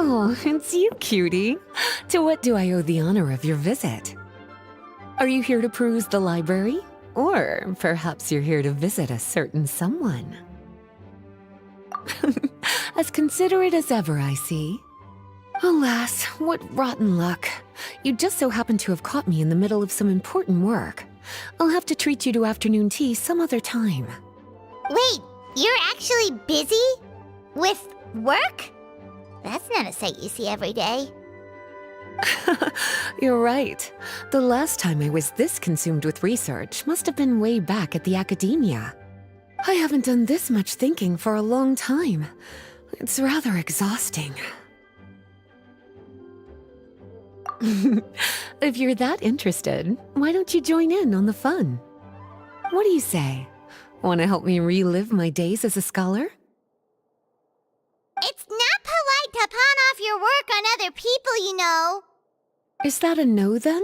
Oh, it's you, cutie. To what do I owe the honor of your visit? Are you here to peruse the library? Or perhaps you're here to visit a certain someone? As considerate as ever, I see. Alas, what rotten luck. You just so happen to have caught me in the middle of some important work. I'll have to treat you to afternoon tea some other time. Wait, you're actually busy? With work? That's not a sight you see every day. You're right. The last time I was this consumed with research must have been way back at the academia. I haven't done this much thinking for a long time. It's rather exhausting. If you're that interested, why don't you join in on the fun? What do you say? Want to help me relive my days as a scholar? It's not polite to pawn off your work on other people, you know. Is that a no, then?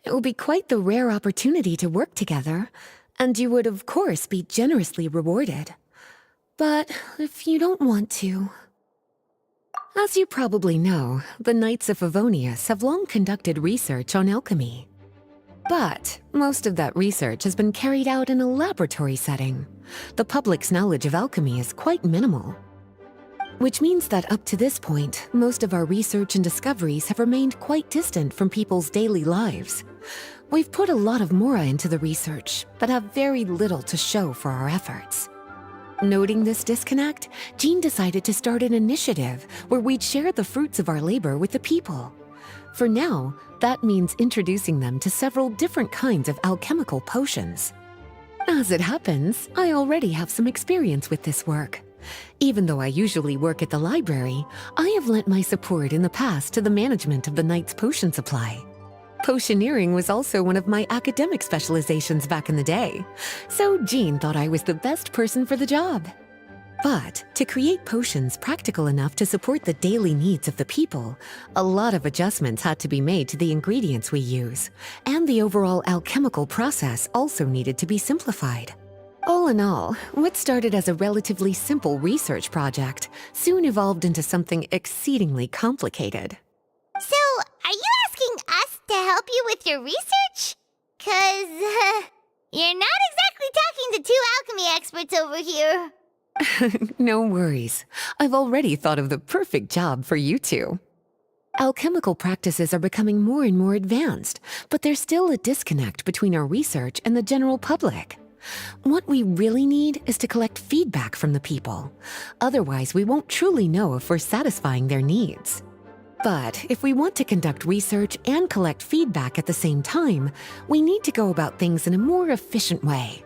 It will be quite the rare opportunity to work together, and you would, of course, be generously rewarded. But if you don't want to... As you probably know, the Knights of Favonius have long conducted research on alchemy. But most of that research has been carried out in a laboratory setting. The public's knowledge of alchemy is quite minimal. Which means that up to this point, most of our research and discoveries have remained quite distant from people's daily lives. We've put a lot of mora into the research, but have very little to show for our efforts. Noting this disconnect, Jean decided to start an initiative where we'd share the fruits of our labor with the people. For now, that means introducing them to several different kinds of alchemical potions. As it happens, I already have some experience with this work. Even though I usually work at the library, I have lent my support in the past to the management of the Knight's potion supply. Potioneering was also one of my academic specializations back in the day, so Jean thought I was the best person for the job. But to create potions practical enough to support the daily needs of the people, a lot of adjustments had to be made to the ingredients we use, and the overall alchemical process also needed to be simplified. All in all, what started as a relatively simple research project soon evolved into something exceedingly complicated. So, are you asking us to help you with your research? 'Cause, you're not exactly talking to two alchemy experts over here. No worries. I've already thought of the perfect job for you two. Alchemical practices are becoming more and more advanced, but there's still a disconnect between our research and the general public. What we really need is to collect feedback from the people. Otherwise, we won't truly know if we're satisfying their needs. But if we want to conduct research and collect feedback at the same time, we need to go about things in a more efficient way.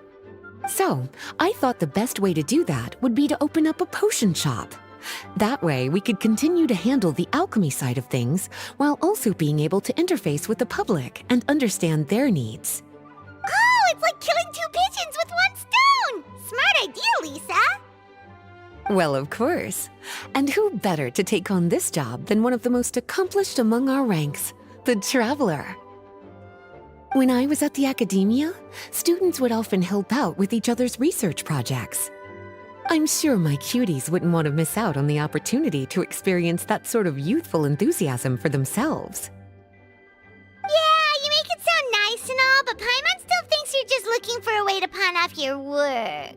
So, I thought the best way to do that would be to open up a potion shop. That way, we could continue to handle the alchemy side of things while also being able to interface with the public and understand their needs. Oh, it's like killing two pigeons with one stone! Smart idea, Lisa! Well, of course. And who better to take on this job than one of the most accomplished among our ranks, the Traveler? When I was at the academia, students would often help out with each other's research projects. I'm sure my cuties wouldn't want to miss out on the opportunity to experience that sort of youthful enthusiasm for themselves. Yeah, you make it sound nice and all, but Paimon still thinks you're just looking for a way to pawn off your work.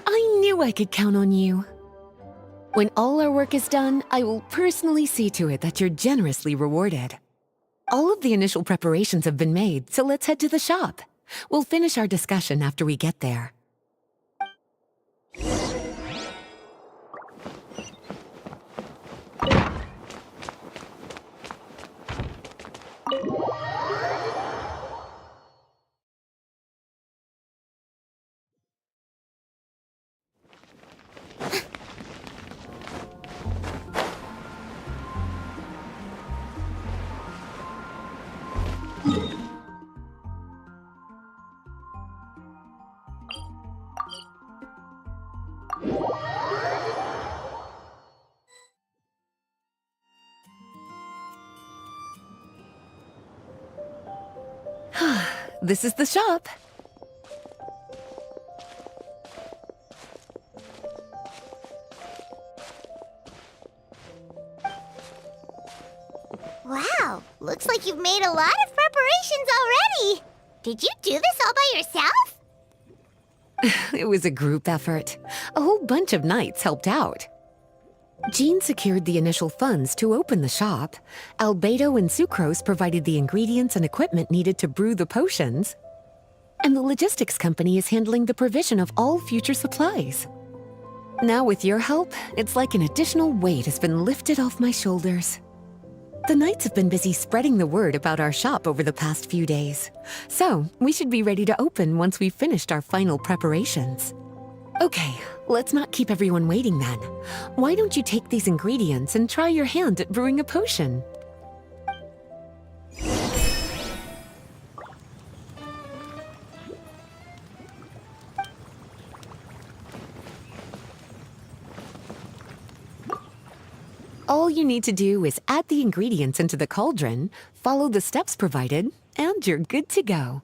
I knew I could count on you. When all our work is done, I will personally see to it that you're generously rewarded. All of the initial preparations have been made, so let's head to the shop. We'll finish our discussion after we get there. This is the shop. Wow, looks like you've made a lot of preparations already. Did you do this all by yourself? It was a group effort. A whole bunch of knights helped out. Jean secured the initial funds to open the shop. Albedo and Sucrose provided the ingredients and equipment needed to brew the potions. And the logistics company is handling the provision of all future supplies. Now with your help, it's like an additional weight has been lifted off my shoulders. The knights have been busy spreading the word about our shop over the past few days. So, we should be ready to open once we've finished our final preparations. Okay, let's not keep everyone waiting then. Why don't you take these ingredients and try your hand at brewing a potion? All you need to do is add the ingredients into the cauldron, follow the steps provided, and you're good to go.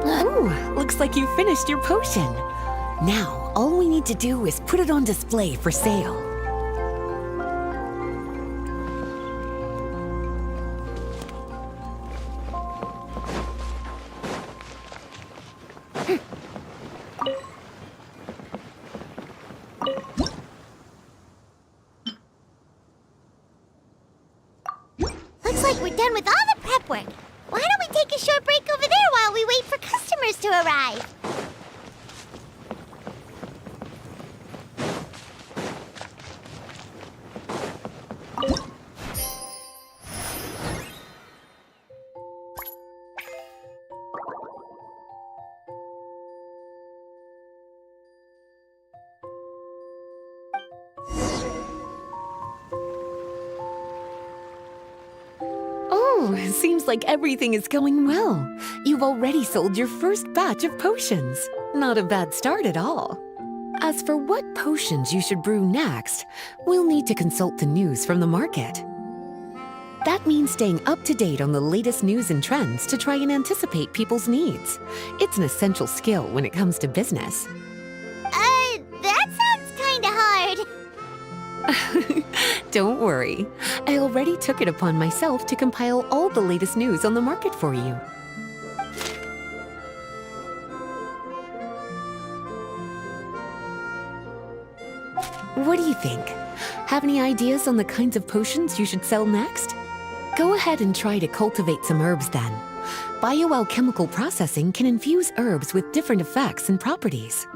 Oh, looks like you finished your potion. Now, all we need to do is put it on display for sale. Looks like we're done with all the prep work. Why don't we take a short break over there while we wait for customers to arrive? Oh, seems like everything is going well. You've already sold your first batch of potions. Not a bad start at all. As for what potions you should brew next, we'll need to consult the news from the market. That means staying up to date on the latest news and trends to try and anticipate people's needs. It's an essential skill when it comes to business. That sounds kinda hard. Don't worry. I already took it upon myself to compile all the latest news on the market for you. What do you think? Have any ideas on the kinds of potions you should sell next? Go ahead and try to cultivate some herbs then. Bioalchemical processing can infuse herbs with different effects and properties.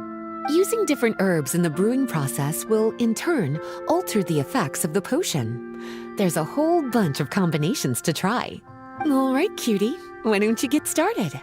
Using different herbs in the brewing process will, in turn, alter the effects of the potion. There's a whole bunch of combinations to try. All right, cutie, why don't you get started?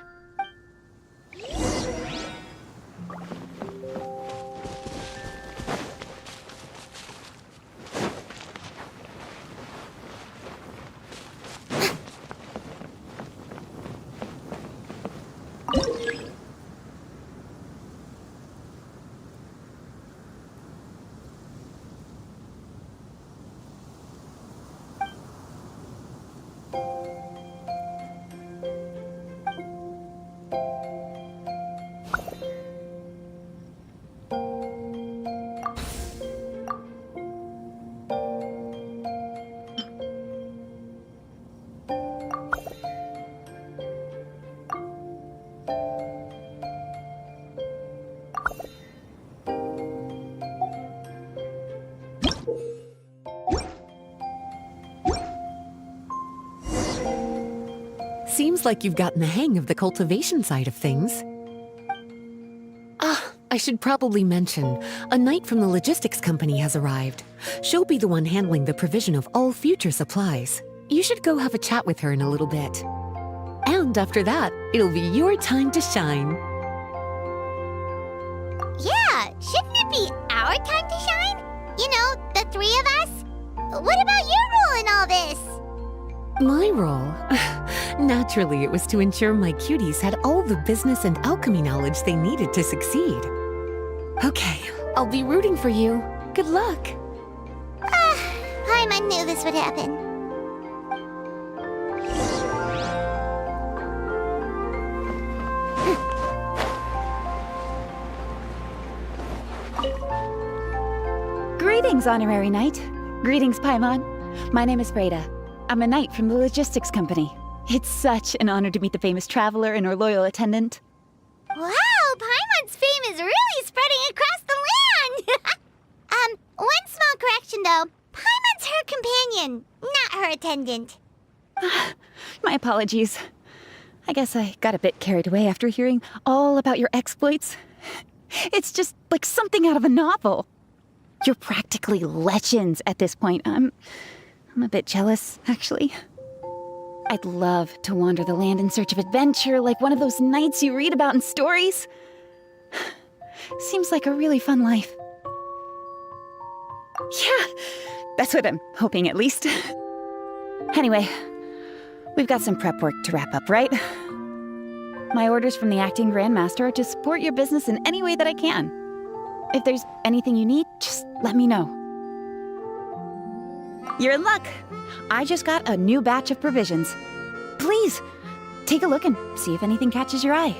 Seems like you've gotten the hang of the cultivation side of things. I should probably mention, a knight from the logistics company has arrived. She'll be the one handling the provision of all future supplies. You should go have a chat with her in a little bit. And after that, it'll be your time to shine. Yeah, shouldn't it be our time to shine? You know, the three of us? What about your role in all this? My role? Naturally, it was to ensure my cuties had all the business and alchemy knowledge they needed to succeed. Okay, I'll be rooting for you. Good luck. Paimon knew this would happen. Greetings, Honorary Knight. Greetings, Paimon. My name is Breda. I'm a knight from the logistics company. It's such an honor to meet the famous traveler and her loyal attendant. Wow, Paimon's fame is really spreading across the land! One small correction though. Paimon's her companion, not her attendant. My apologies. I guess I got a bit carried away after hearing all about your exploits. It's just like something out of a novel. You're practically legends at this point. I'm a bit jealous, actually. I'd love to wander the land in search of adventure like one of those knights you read about in stories. Seems like a really fun life. Yeah, that's what I'm hoping at least. Anyway, we've got some prep work to wrap up, right? My orders from the acting Grandmaster are to support your business in any way that I can. If there's anything you need, just let me know. You're in luck. I just got a new batch of provisions. Please, Take a look and see if anything catches your eye.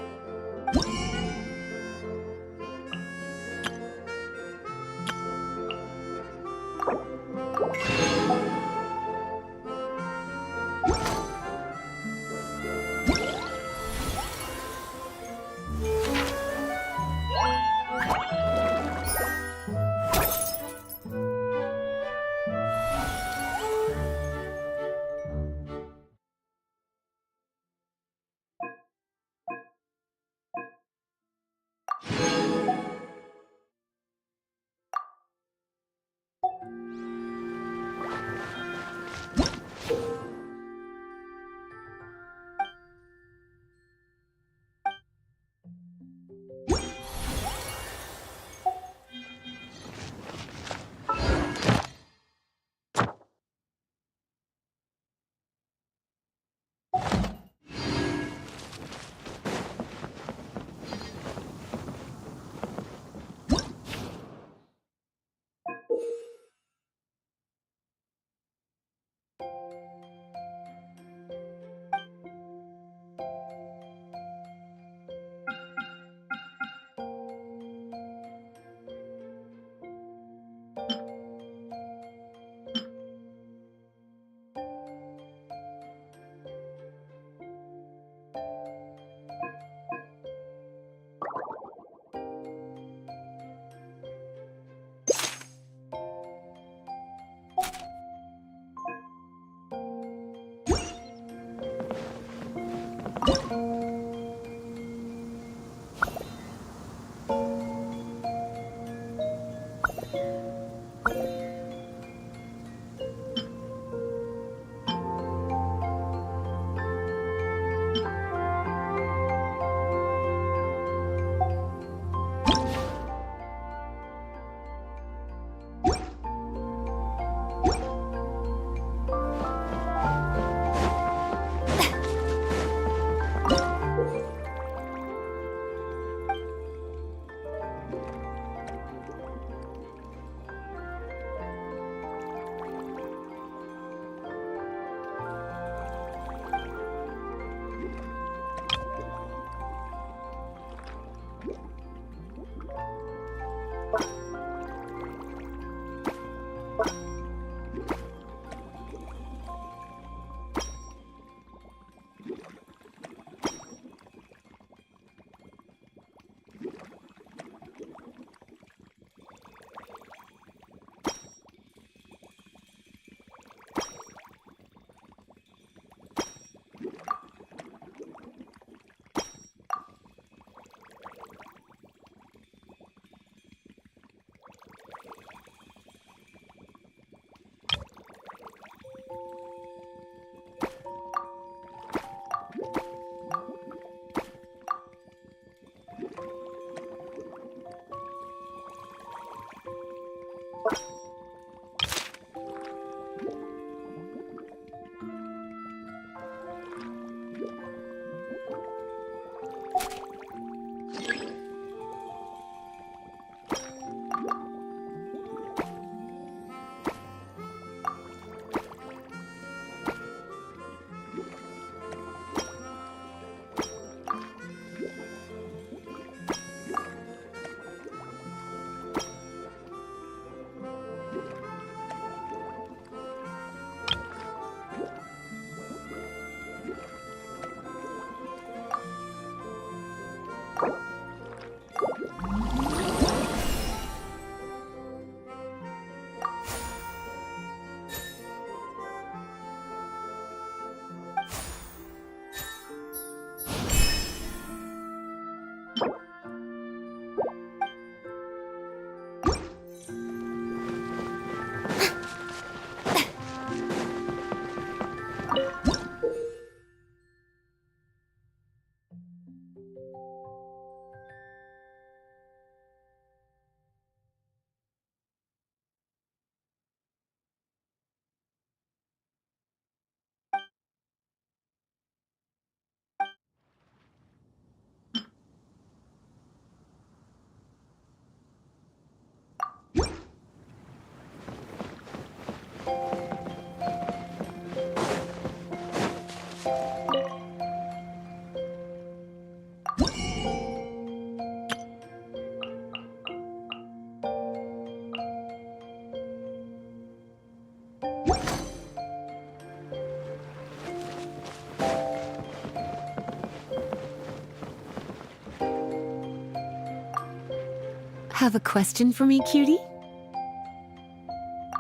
Have a question for me, cutie?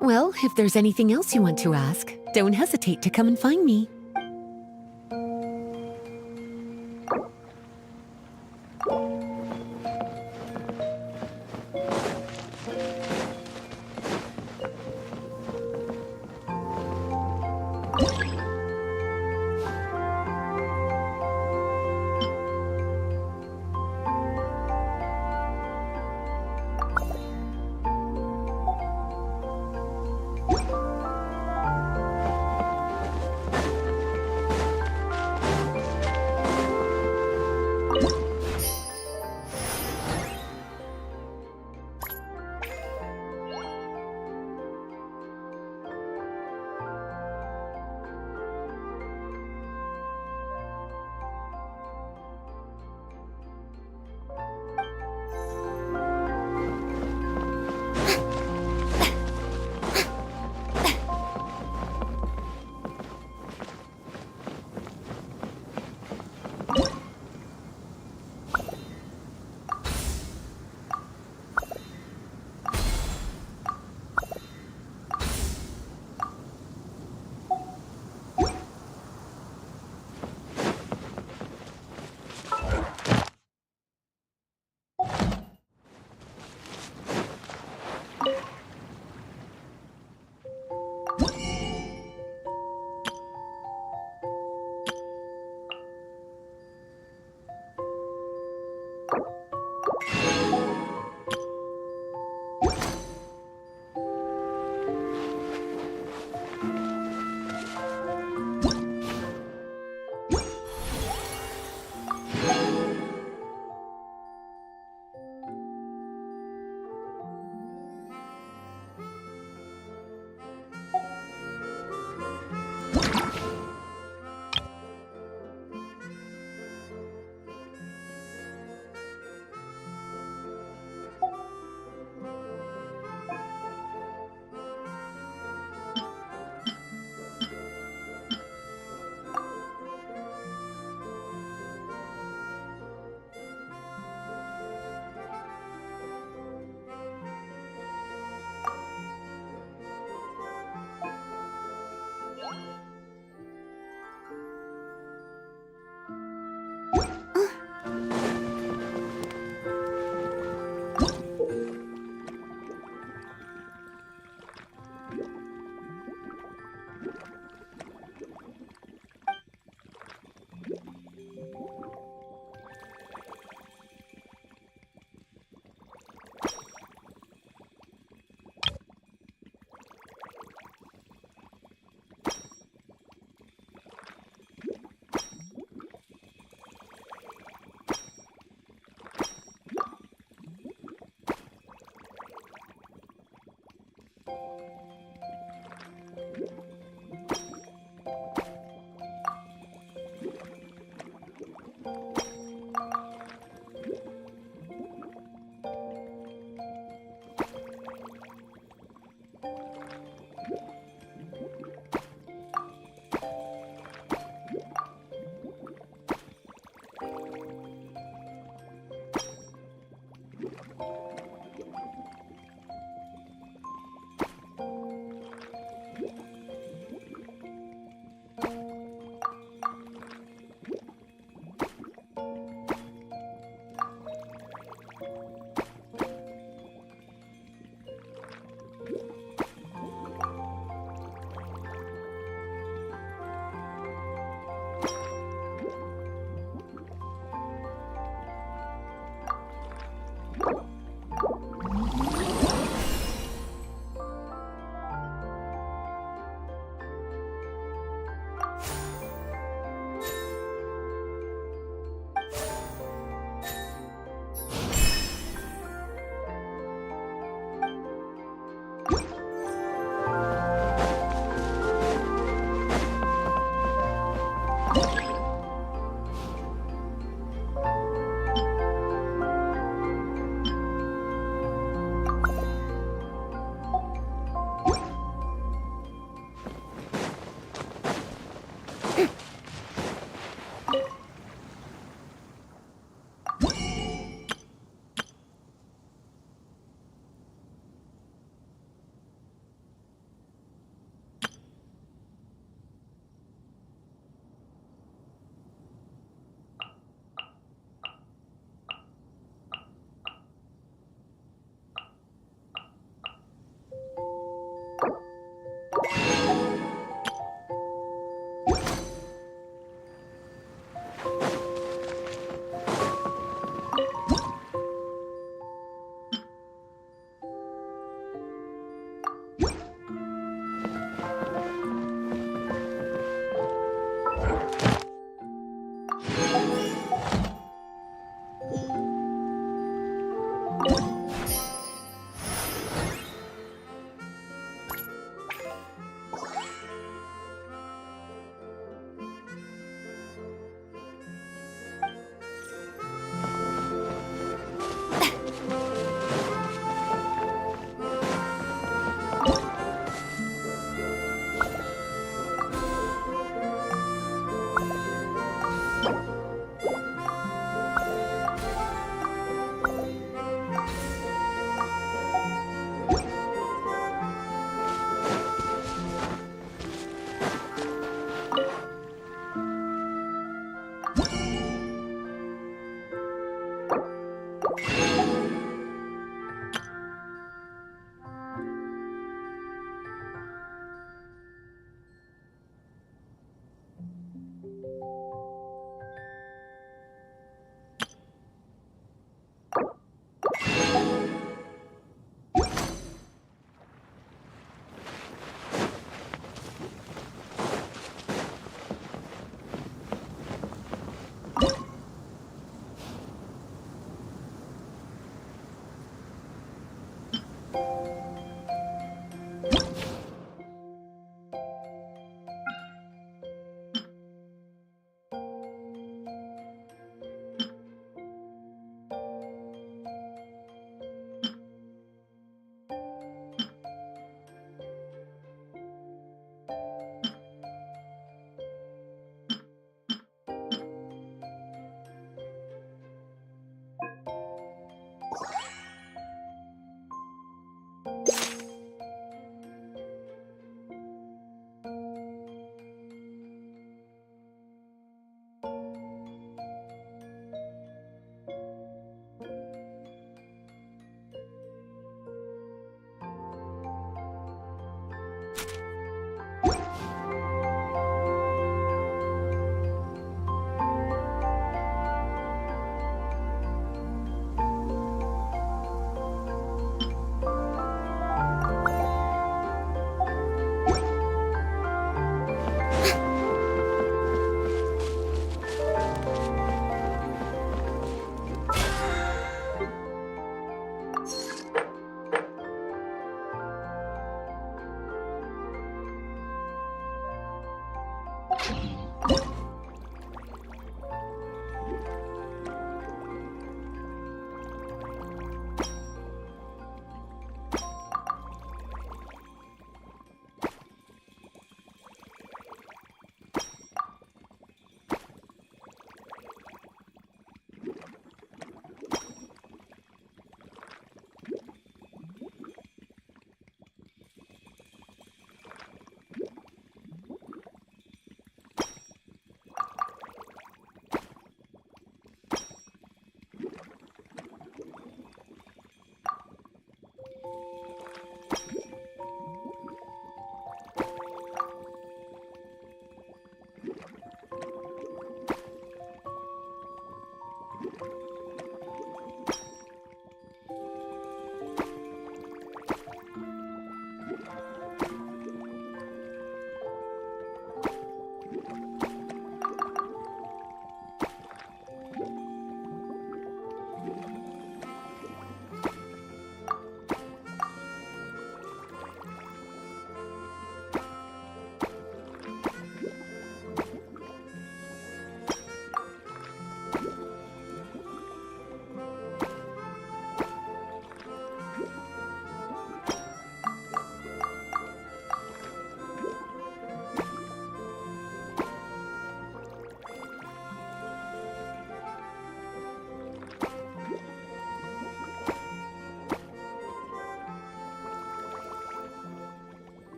Well, if there's anything else you want to ask, don't hesitate to come and find me.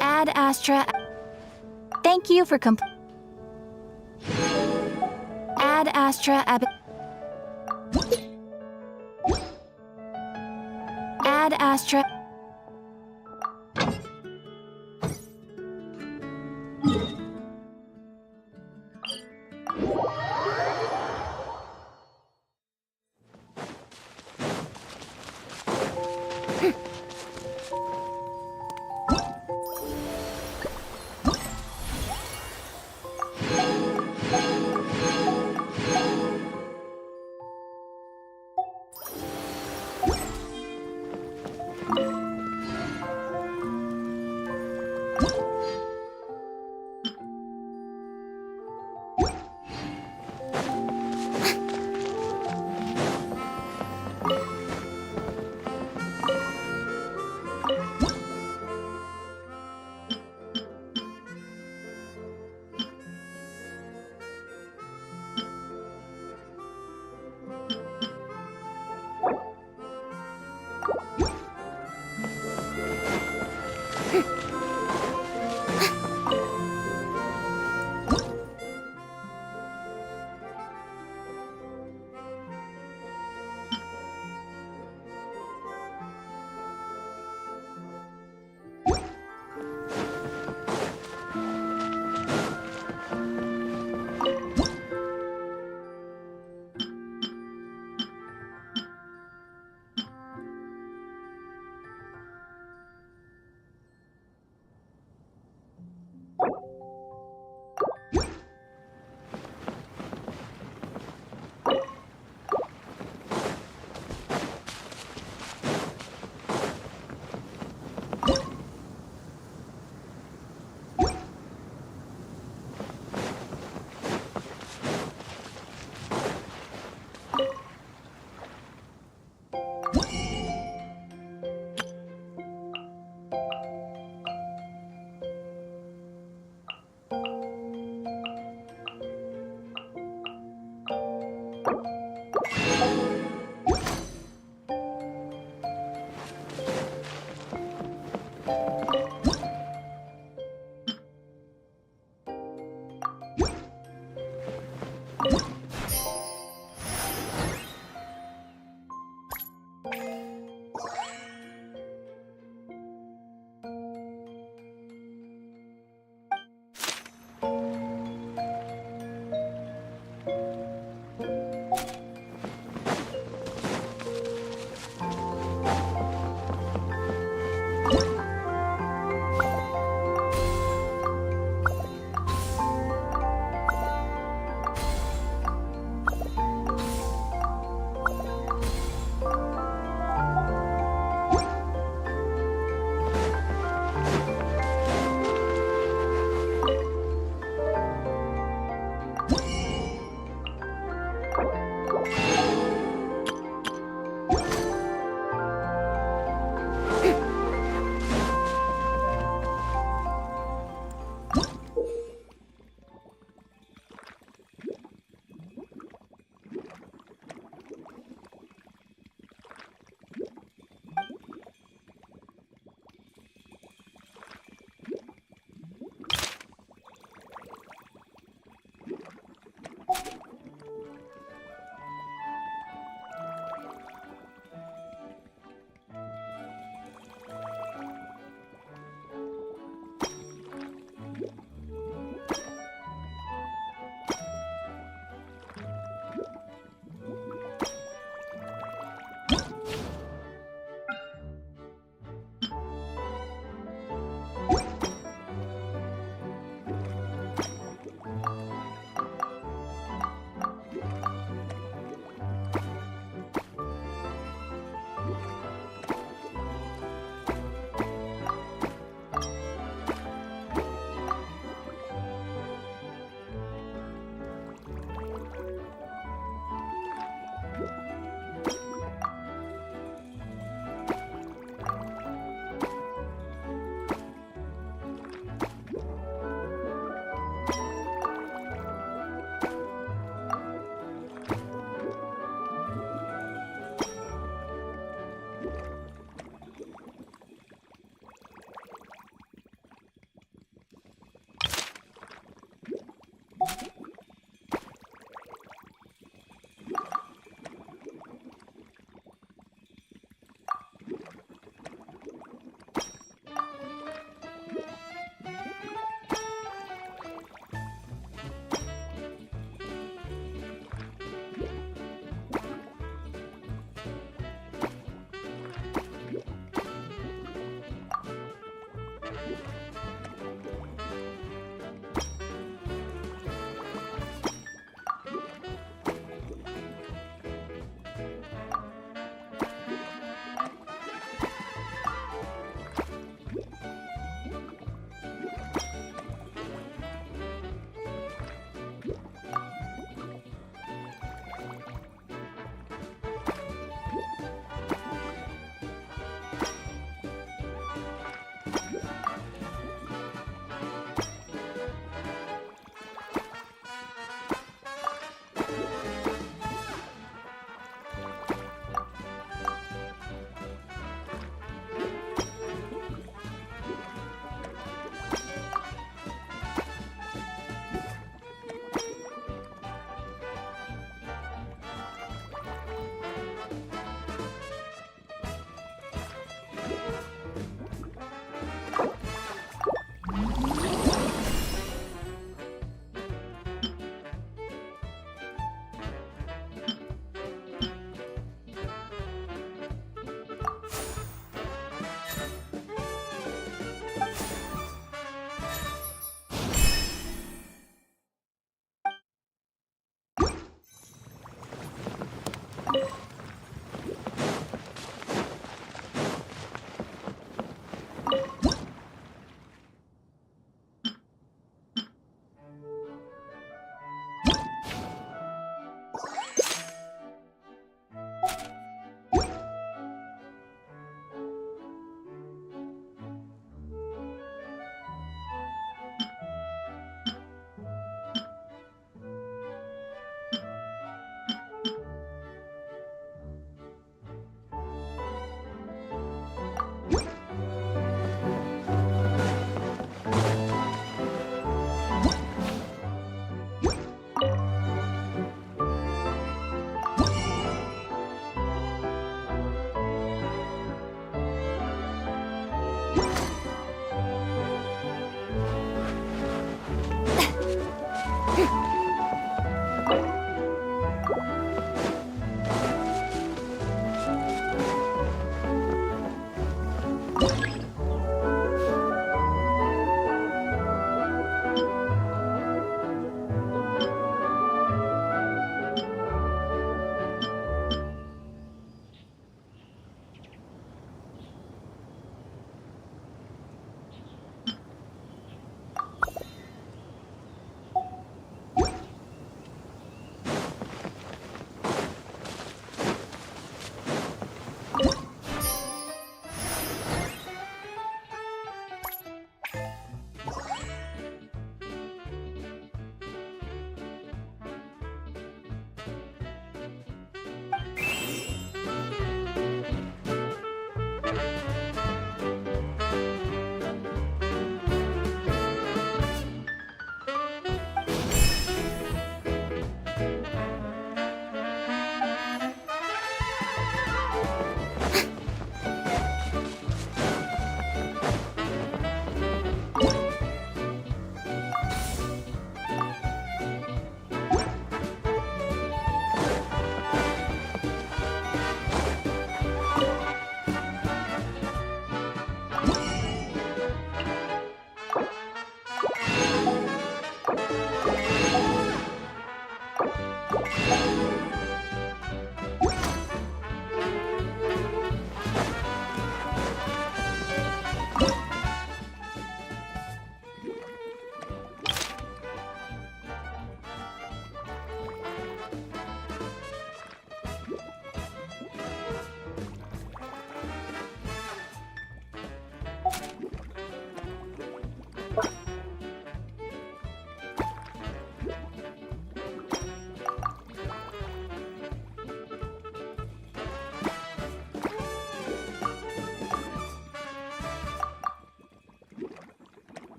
Ad Astra. Thank you for Ad Astra Ad Astra.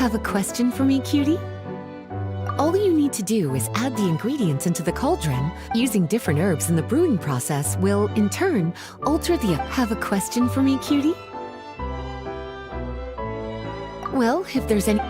Have a question for me, cutie? All you need to do is add the ingredients into the cauldron. Using different herbs in the brewing process will, in turn, alter the... Have a question for me, cutie? Well, if there's any...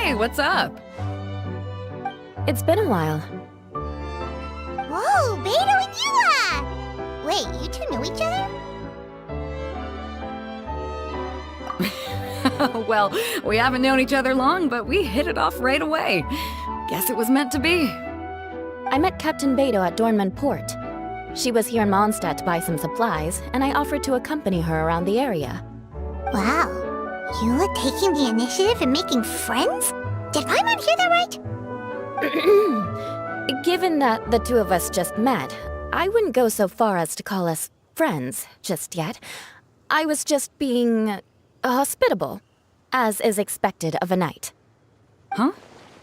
Hey, what's up? It's been a while. Whoa, Beto and Yua! Wait, you two knew each other? Well, we haven't known each other long, but we hit it off right away. Guess it was meant to be. I met Captain Beto at Dornman Port. She was here in Mondstadt to buy some supplies, and I offered to accompany her around the area. Wow, Yua taking the initiative and making friends? Did Paimon hear that right? Given that the two of us just met, I wouldn't go so far as to call us friends just yet. I was just being hospitable, as is expected of a knight. Huh?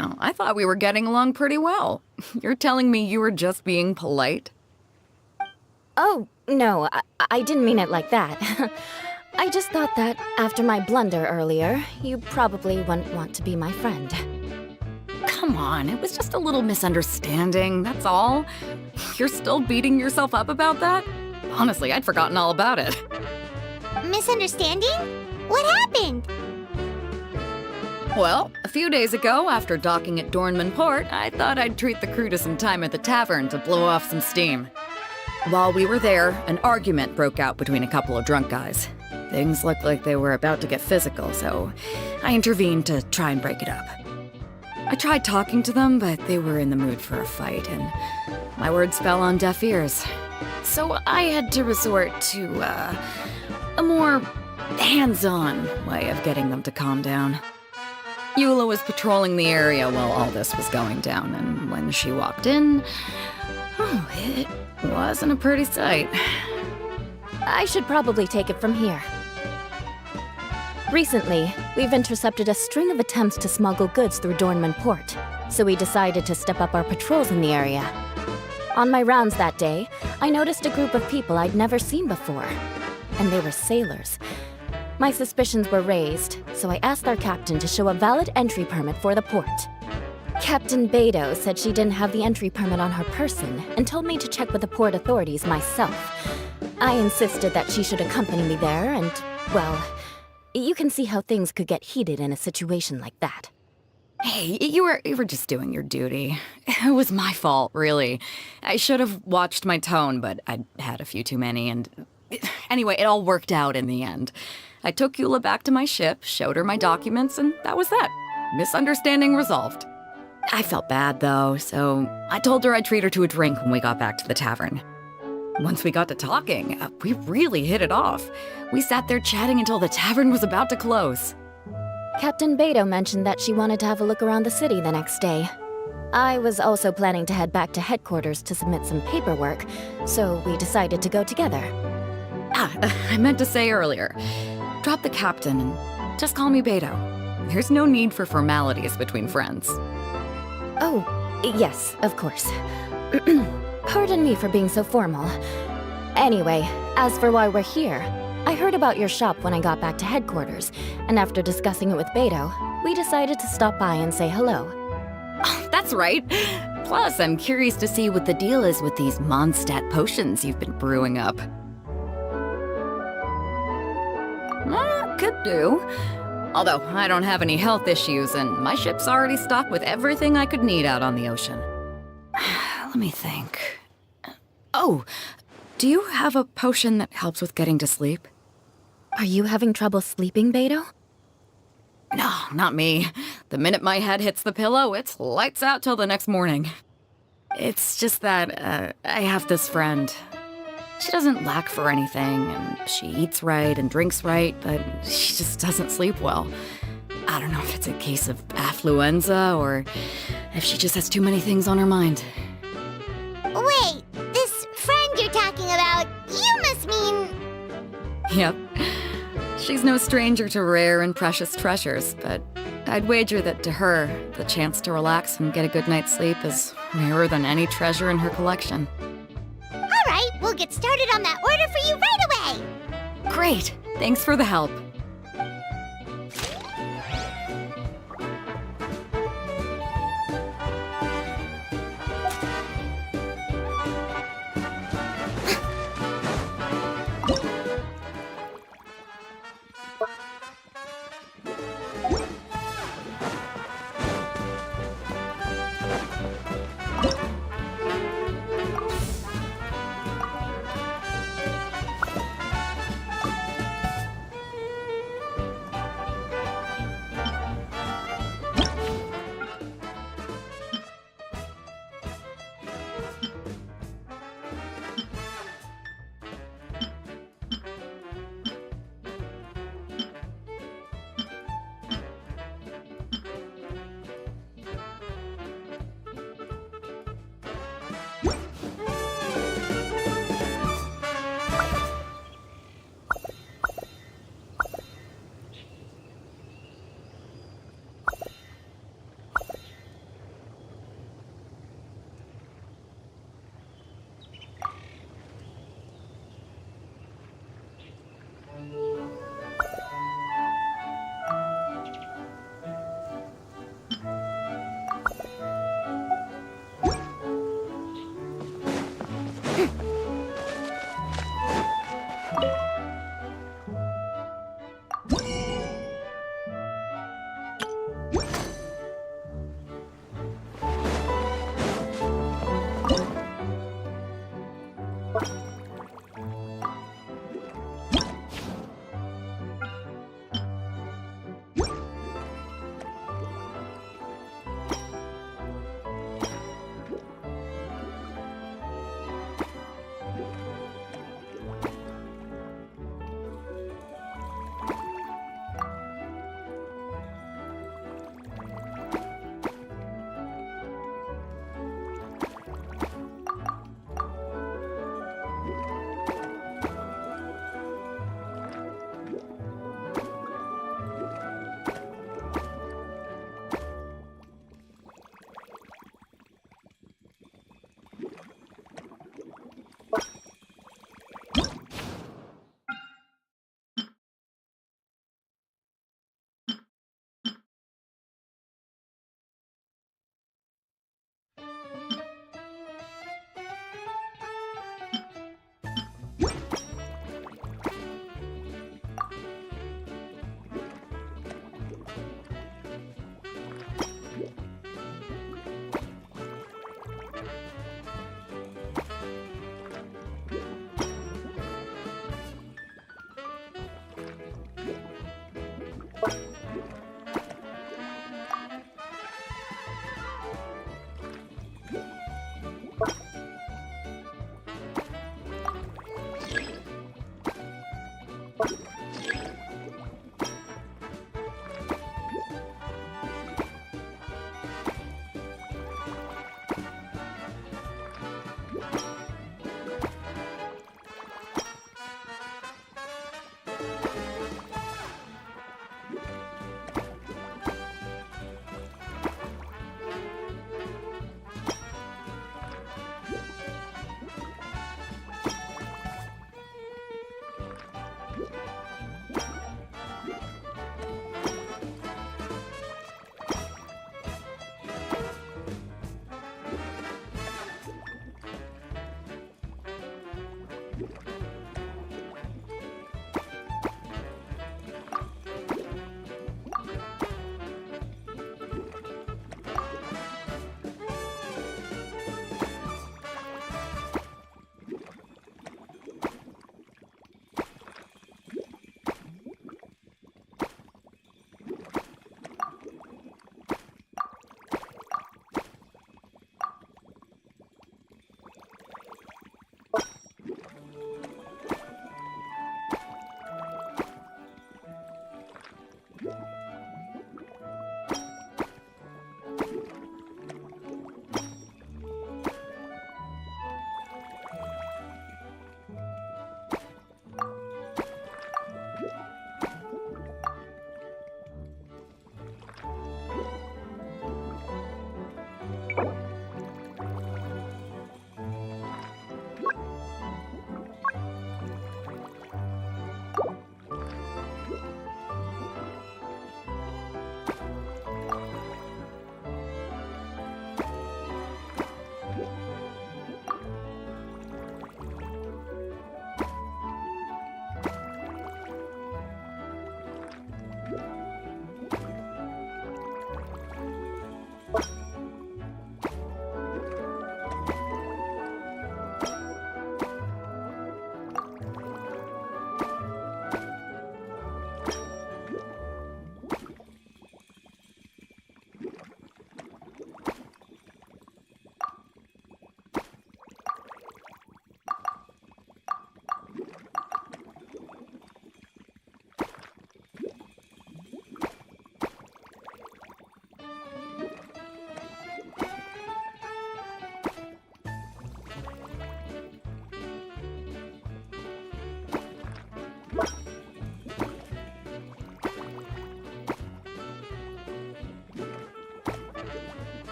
Oh, I thought we were getting along pretty well. You're telling me you were just being polite? Oh, no, I didn't mean it like that. I just thought that after my blunder earlier, you probably wouldn't want to be my friend. Come on, it was just a little misunderstanding, that's all. You're still beating yourself up about that? Honestly, I'd forgotten all about it. Misunderstanding? What happened? Well, a few days ago, after docking at Dornman Port, I thought I'd treat the crew to some time at the tavern to blow off some steam. While we were there, an argument broke out between a couple of drunk guys. Things looked like they were about to get physical, so I intervened to try and break it up. I tried talking to them, but they were in the mood for a fight, and my words fell on deaf ears. So I had to resort to, a more hands-on way of getting them to calm down. Eula was patrolling the area while all this was going down, and when she walked in, oh, it wasn't a pretty sight. I should probably take it from here. Recently, we've intercepted a string of attempts to smuggle goods through Dornman Port, so we decided to step up our patrols in the area. On my rounds that day, I noticed a group of people I'd never seen before, and they were sailors. My suspicions were raised, so I asked our captain to show a valid entry permit for the port. Captain Beto said she didn't have the entry permit on her person and told me to check with the port authorities myself. I insisted that she should accompany me there and, well, you can see how things could get heated in a situation like that. Hey, you were just doing your duty. It was my fault, really. I should have watched my tone, but I'd had a few too many, and anyway, it all worked out in the end. I took Eula back to my ship, showed her my documents, and that was that. Misunderstanding resolved. I felt bad, though, so I told her I'd treat her to a drink when we got back to the tavern. Once we got to talking, we really hit it off. We sat there chatting until the tavern was about to close. Captain Beto mentioned that she wanted to have a look around the city the next day. I was also planning to head back to headquarters to submit some paperwork, so we decided to go together. I meant to say earlier, drop the captain and just call me Beto. There's no need for formalities between friends. Oh, yes, of course. Pardon me for being so formal. Anyway, as for why we're here, I heard about your shop when I got back to headquarters, and after discussing it with Beto, we decided to stop by and say hello. Oh, that's right. Plus, I'm curious to see what the deal is with these Mondstadt potions you've been brewing up. Could do. Although, I don't have any health issues, and my ship's already stocked with everything I could need out on the ocean. Let me think. Oh, do you have a potion that helps with getting to sleep? Are you having trouble sleeping, Beto? No, not me. The minute my head hits the pillow, it's lights out till the next morning. It's just that, I have this friend. She doesn't lack for anything, and she eats right and drinks right, but she just doesn't sleep well. I don't know if it's a case of affluenza or if she just has too many things on her mind. Wait, this friend you're talking about, you must mean... Yep. She's no stranger to rare and precious treasures, but I'd wager that to her, the chance to relax and get a good night's sleep is rarer than any treasure in her collection. All right, we'll get started on that order for you right away. Great! Thanks for the help.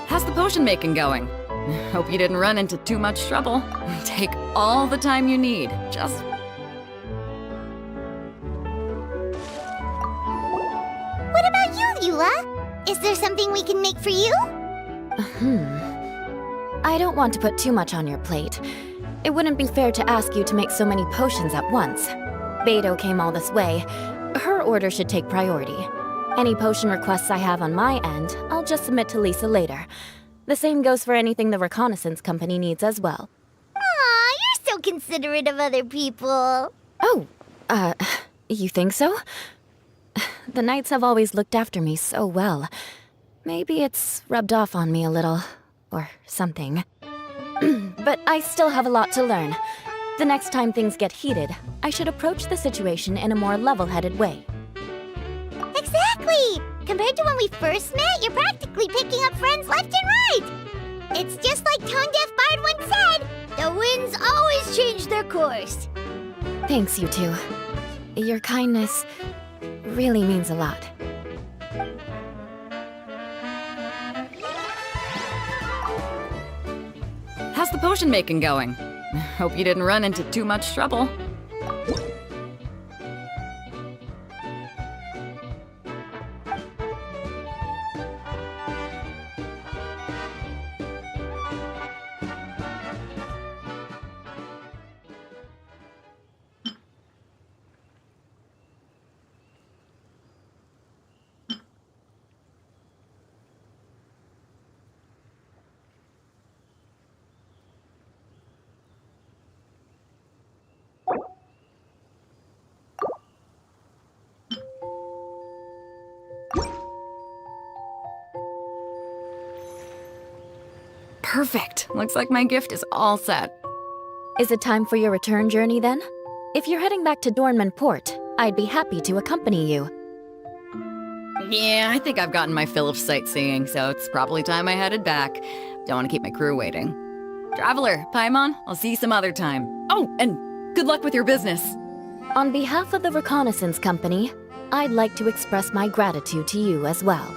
How's the potion making going? Hope you didn't run into too much trouble. Take all the time you need. Just... What about you, Eula? Is there something we can make for you? I don't want to put too much on your plate. It wouldn't be fair to ask you to make so many potions at once. Beidou came all this way. Her order should take priority. Any potion requests I have on my end, I'll just submit to Lisa later. The same goes for anything the reconnaissance company needs as well. Aw, you're so considerate of other people. Oh, you think so? The Knights have always looked after me so well. Maybe it's rubbed off on me a little, or something. But I still have a lot to learn. The next time things get heated, I should approach the situation in a more level-headed way. Exactly! Compared to when we first met, you're practically picking up friends left and right! It's just like Tone Deaf Bard once said, the winds always change their course. Thanks, you two. Your kindness really means a lot. How's the potion making going? Hope you didn't run into too much trouble. Perfect. Looks like my gift is all set. Is it time for your return journey then? If you're heading back to Dornman Port, I'd be happy to accompany you. Yeah, I think I've gotten my fill of sightseeing, so it's probably time I headed back. Don't want to keep my crew waiting. Traveler, Paimon, I'll see you some other time. Oh, and good luck with your business. On behalf of the Reconnaissance Company, I'd like to express my gratitude to you as well.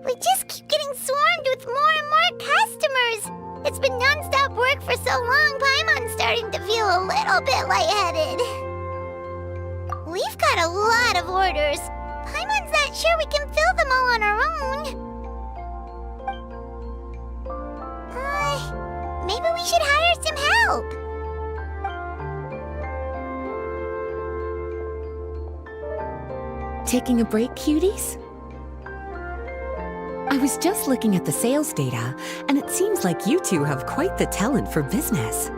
We just keep getting swarmed with more and more customers. It's been non-stop work for so long, Paimon's starting to feel a little bit lightheaded. We've got a lot of orders. Paimon's not sure we can fill them all on our own. Maybe we should hire some help. Taking a break, cuties? I was just looking at the sales data, and it seems like you two have quite the talent for business.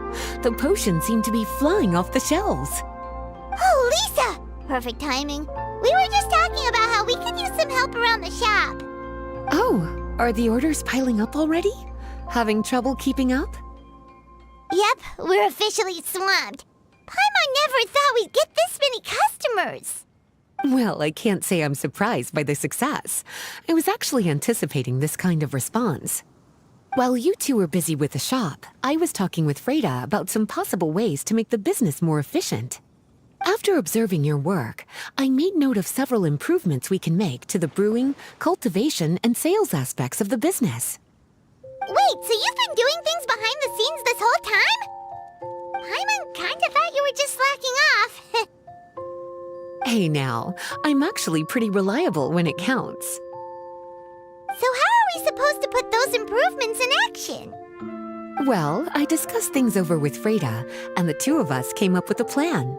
The potions seem to be flying off the shelves. Oh, Lisa! Perfect timing. We were just talking about how we could use some help around the shop. Oh, are the orders piling up already? Having trouble keeping up? Yep, we're officially swamped. Paimon never thought we'd get this many customers. Well, I can't say I'm surprised by the success. I was actually anticipating this kind of response. While you two were busy with the shop, I was talking with Freda about some possible ways to make the business more efficient. After observing your work, I made note of several improvements we can make to the brewing, cultivation, and sales aspects of the business. Wait, so you've been doing things behind the scenes this whole time? Paimon kinda thought you were just slacking off. Hey now, I'm actually pretty reliable when it counts. So how are we supposed to put those improvements in action? Well, I discussed things over with Freda, and the two of us came up with a plan.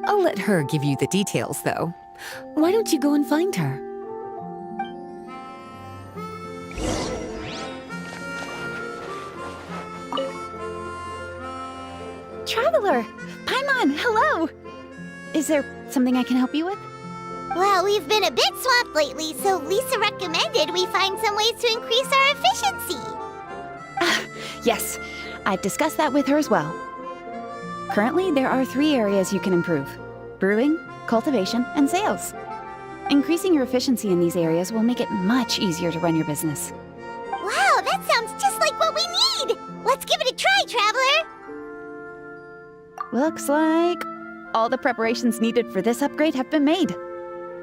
I'll let her give you the details, though. Why don't you go and find her? Traveler! Paimon, hello! Is there something I can help you with? Well, we've been a bit swamped lately, so Lisa recommended we find some ways to increase our efficiency. Yes, I've discussed that with her as well. Currently, there are 3 areas you can improve: brewing, cultivation, and sales. Increasing your efficiency in these areas will make it much easier to run your business. Wow, that sounds just like what we need! Let's give it a try, Traveler! Looks like all the preparations needed for this upgrade have been made.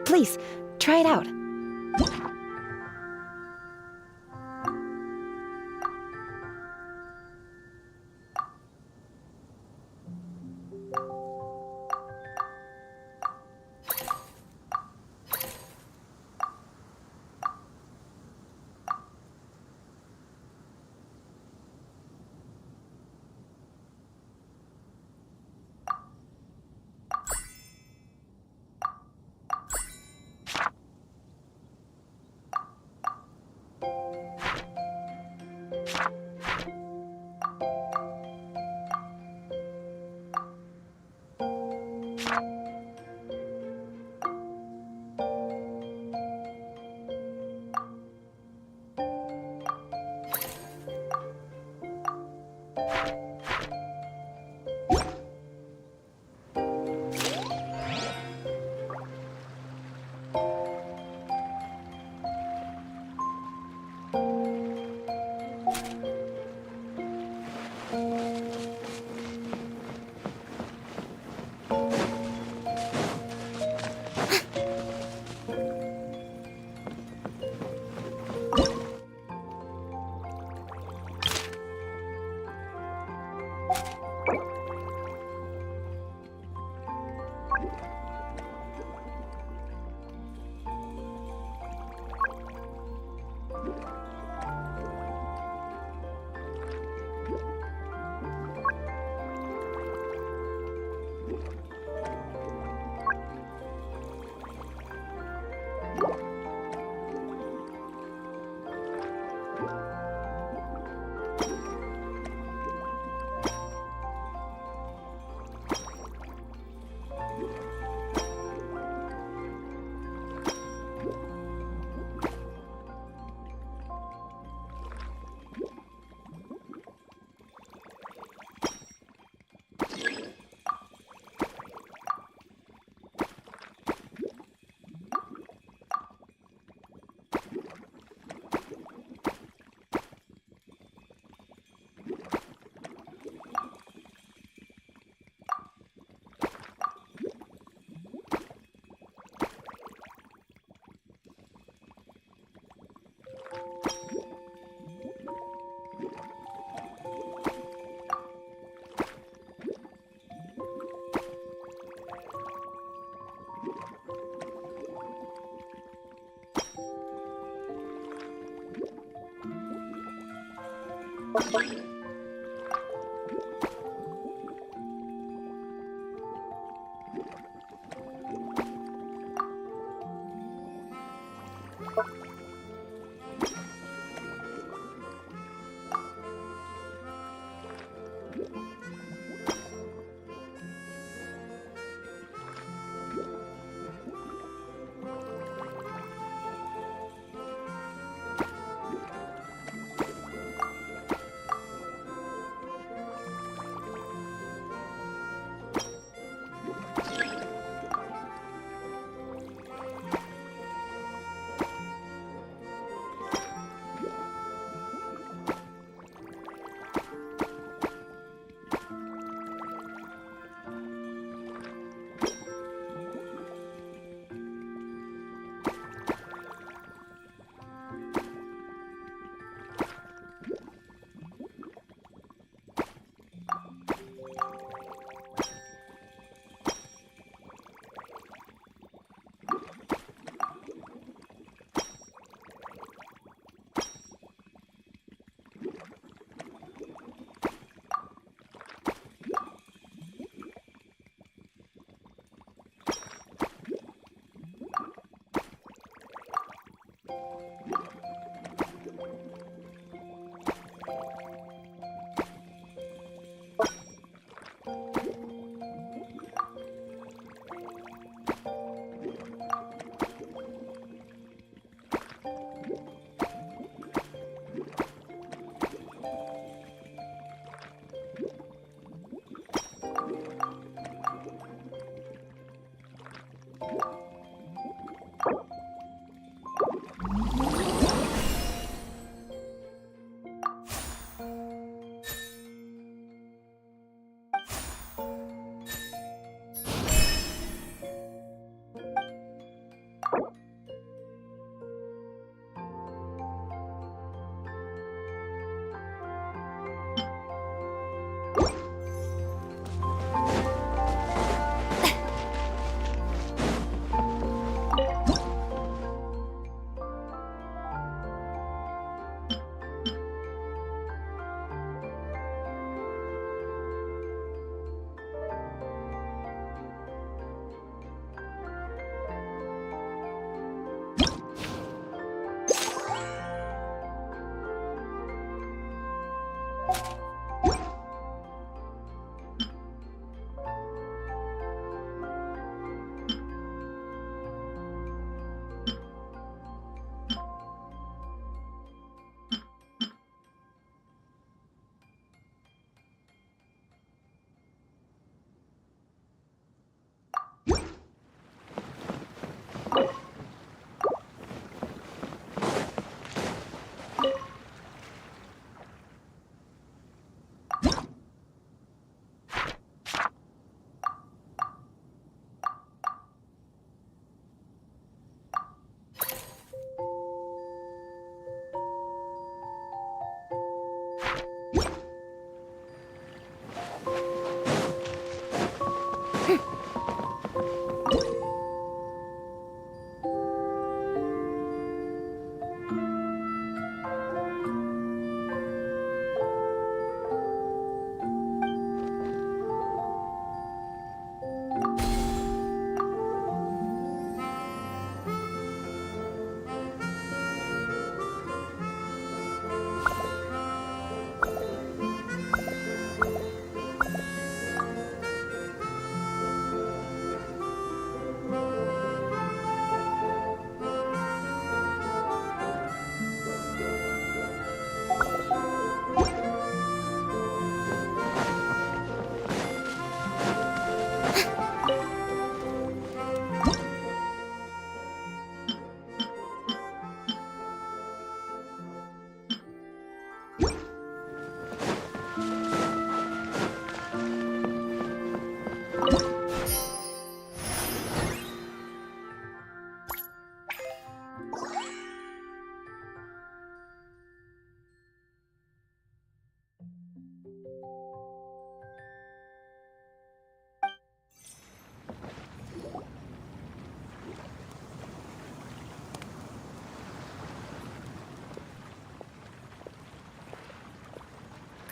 Please, try it out.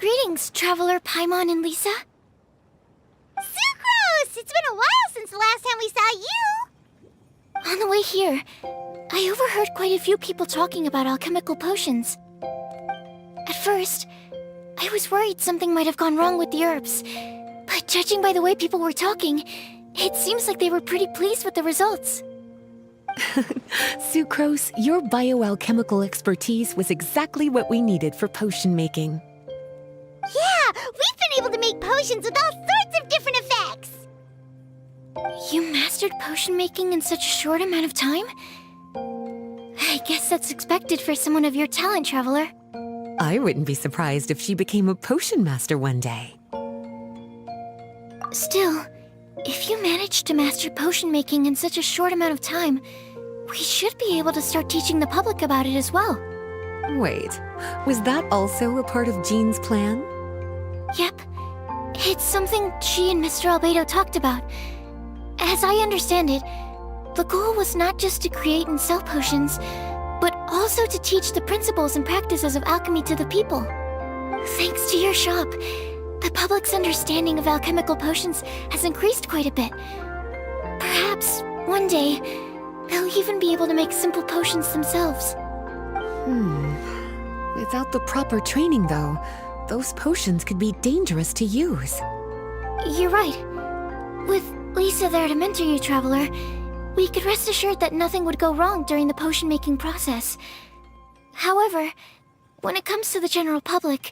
Greetings, Traveler Paimon and Lisa. Sucrose! It's been a while since the last time we saw you! On the way here, I overheard quite a few people talking about alchemical potions. At first, I was worried something might have gone wrong with the herbs, but judging by the way people were talking, it seems like they were pretty pleased with the results. Sucrose, your bioalchemical expertise was exactly what we needed for potion making. Yeah, we've been able to make potions with all sorts of different effects! You mastered potion making in such a short amount of time? I guess that's expected for someone of your talent, Traveler. I wouldn't be surprised if she became a potion master one day. Still, if you managed to master potion making in such a short amount of time, we should be able to start teaching the public about it as well. Wait, was that also a part of Jean's plan? Yep. It's something she and Mr. Albedo talked about. As I understand it, the goal was not just to create and sell potions, but also to teach the principles and practices of alchemy to the people. Thanks to your shop, the public's understanding of alchemical potions has increased quite a bit. Perhaps, one day, they'll even be able to make simple potions themselves. Without the proper training, though, those potions could be dangerous to use. You're right. With Lisa there to mentor you, Traveler, we could rest assured that nothing would go wrong during the potion-making process. However, when it comes to the general public,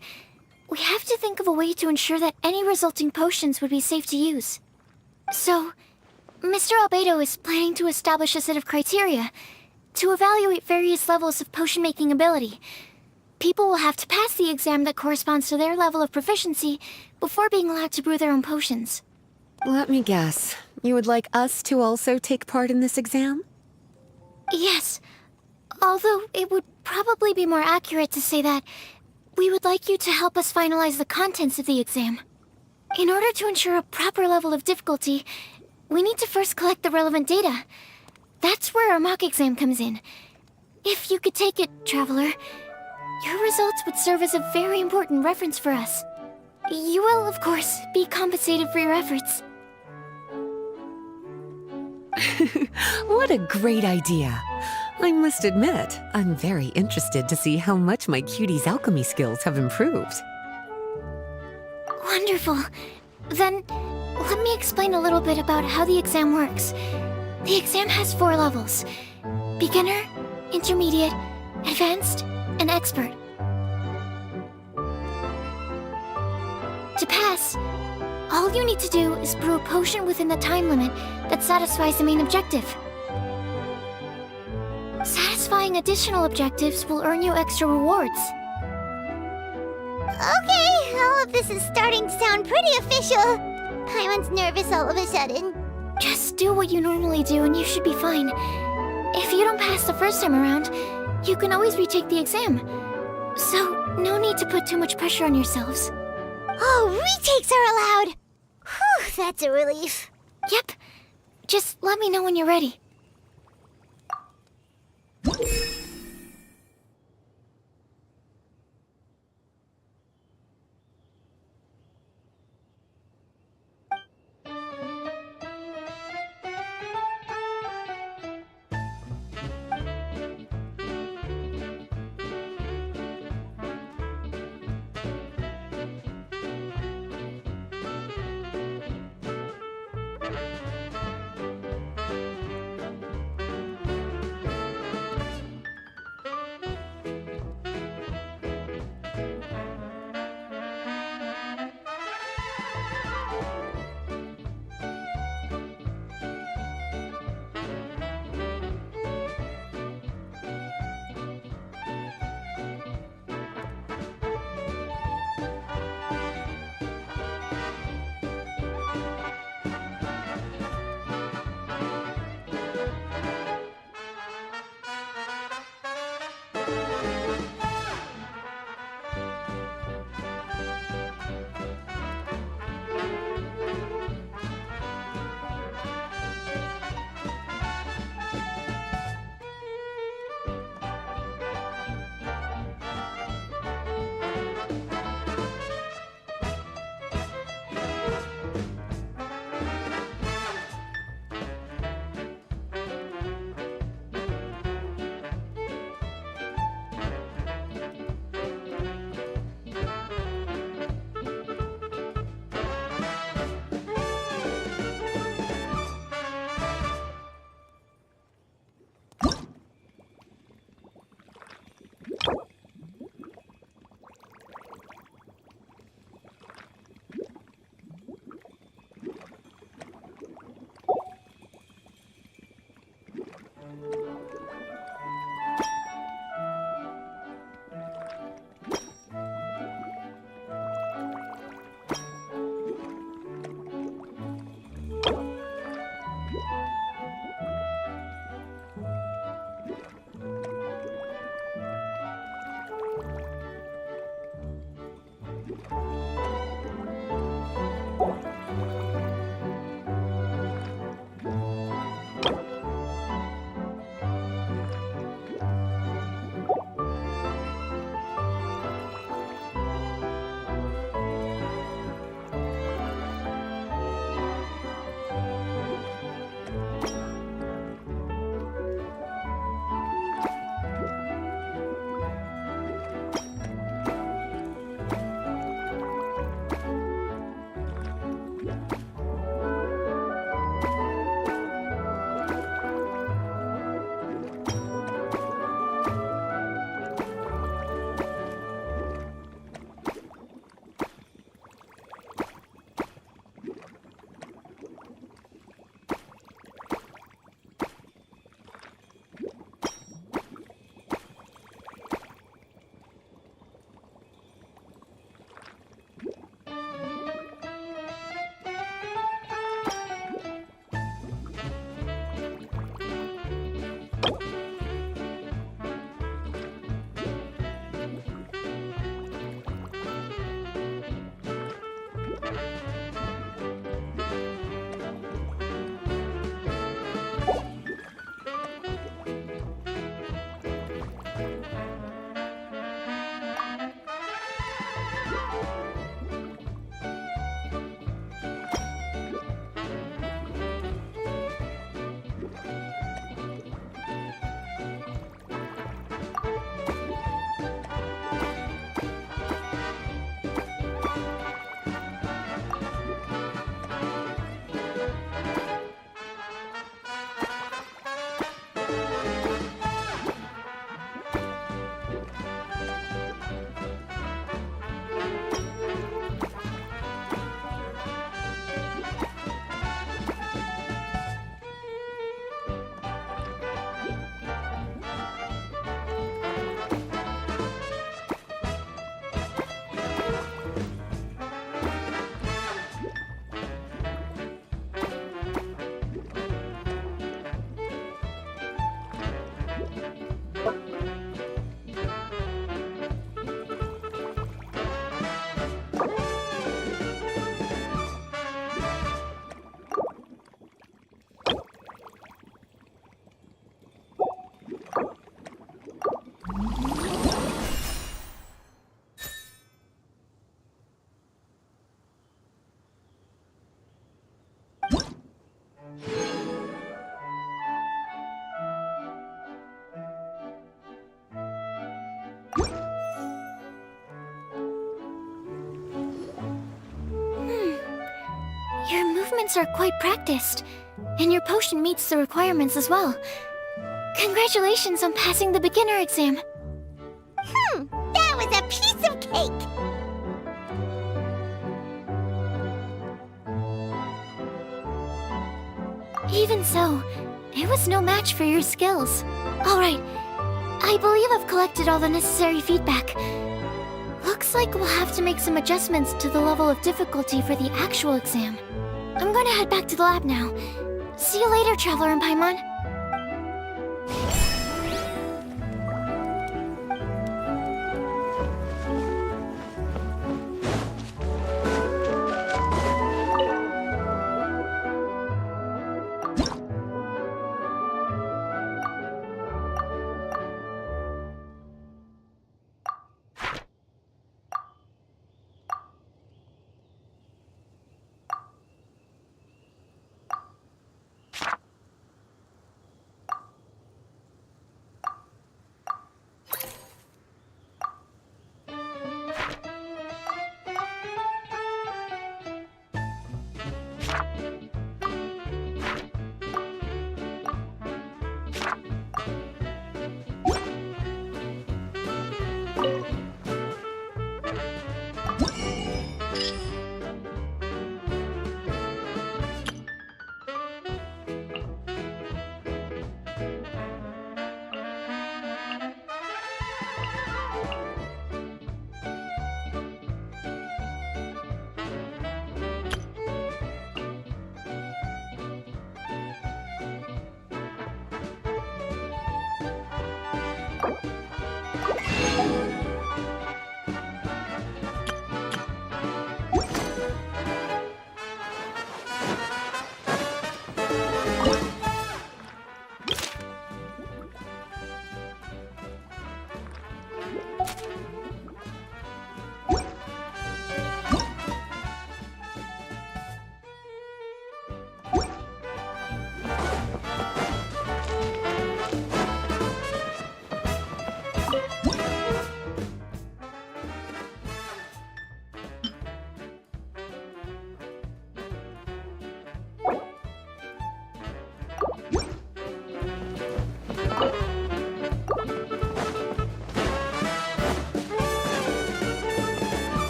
we have to think of a way to ensure that any resulting potions would be safe to use. So, Mr. Albedo is planning to establish a set of criteria to evaluate various levels of potion-making ability. People will have to pass the exam that corresponds to their level of proficiency before being allowed to brew their own potions. Let me guess. You would like us to also take part in this exam? Yes, although it would probably be more accurate to say that we would like you to help us finalize the contents of the exam. In order to ensure a proper level of difficulty, we need to first collect the relevant data. That's where our mock exam comes in. If you could take it, Traveler, your results would serve as a very important reference for us. You will, of course, be compensated for your efforts. What a great idea! I must admit, I'm very interested to see how much my cutie's alchemy skills have improved. Wonderful. Then, let me explain a little bit about how the exam works. The exam has 4 levels: beginner, intermediate, advanced, and expert. To pass, all you need to do is brew a potion within the time limit that satisfies the main objective. Satisfying additional objectives will earn you extra rewards. Okay, all of this is starting to sound pretty official. Paimon's nervous all of a sudden. Just do what you normally do and you should be fine. If you don't pass the first time around, you can always retake the exam. So, no need to put too much pressure on yourselves. Oh, retakes are allowed! Whew, that's a relief. Yep. Just let me know when you're ready. Your movements are quite practiced, and your potion meets the requirements as well. Congratulations on passing the beginner exam. That was a piece of cake! Even so, it was no match for your skills. Alright, I believe I've collected all the necessary feedback. Looks like we'll have to make some adjustments to the level of difficulty for the actual exam. I'm gonna head back to the lab now. See you later, Traveler and Paimon.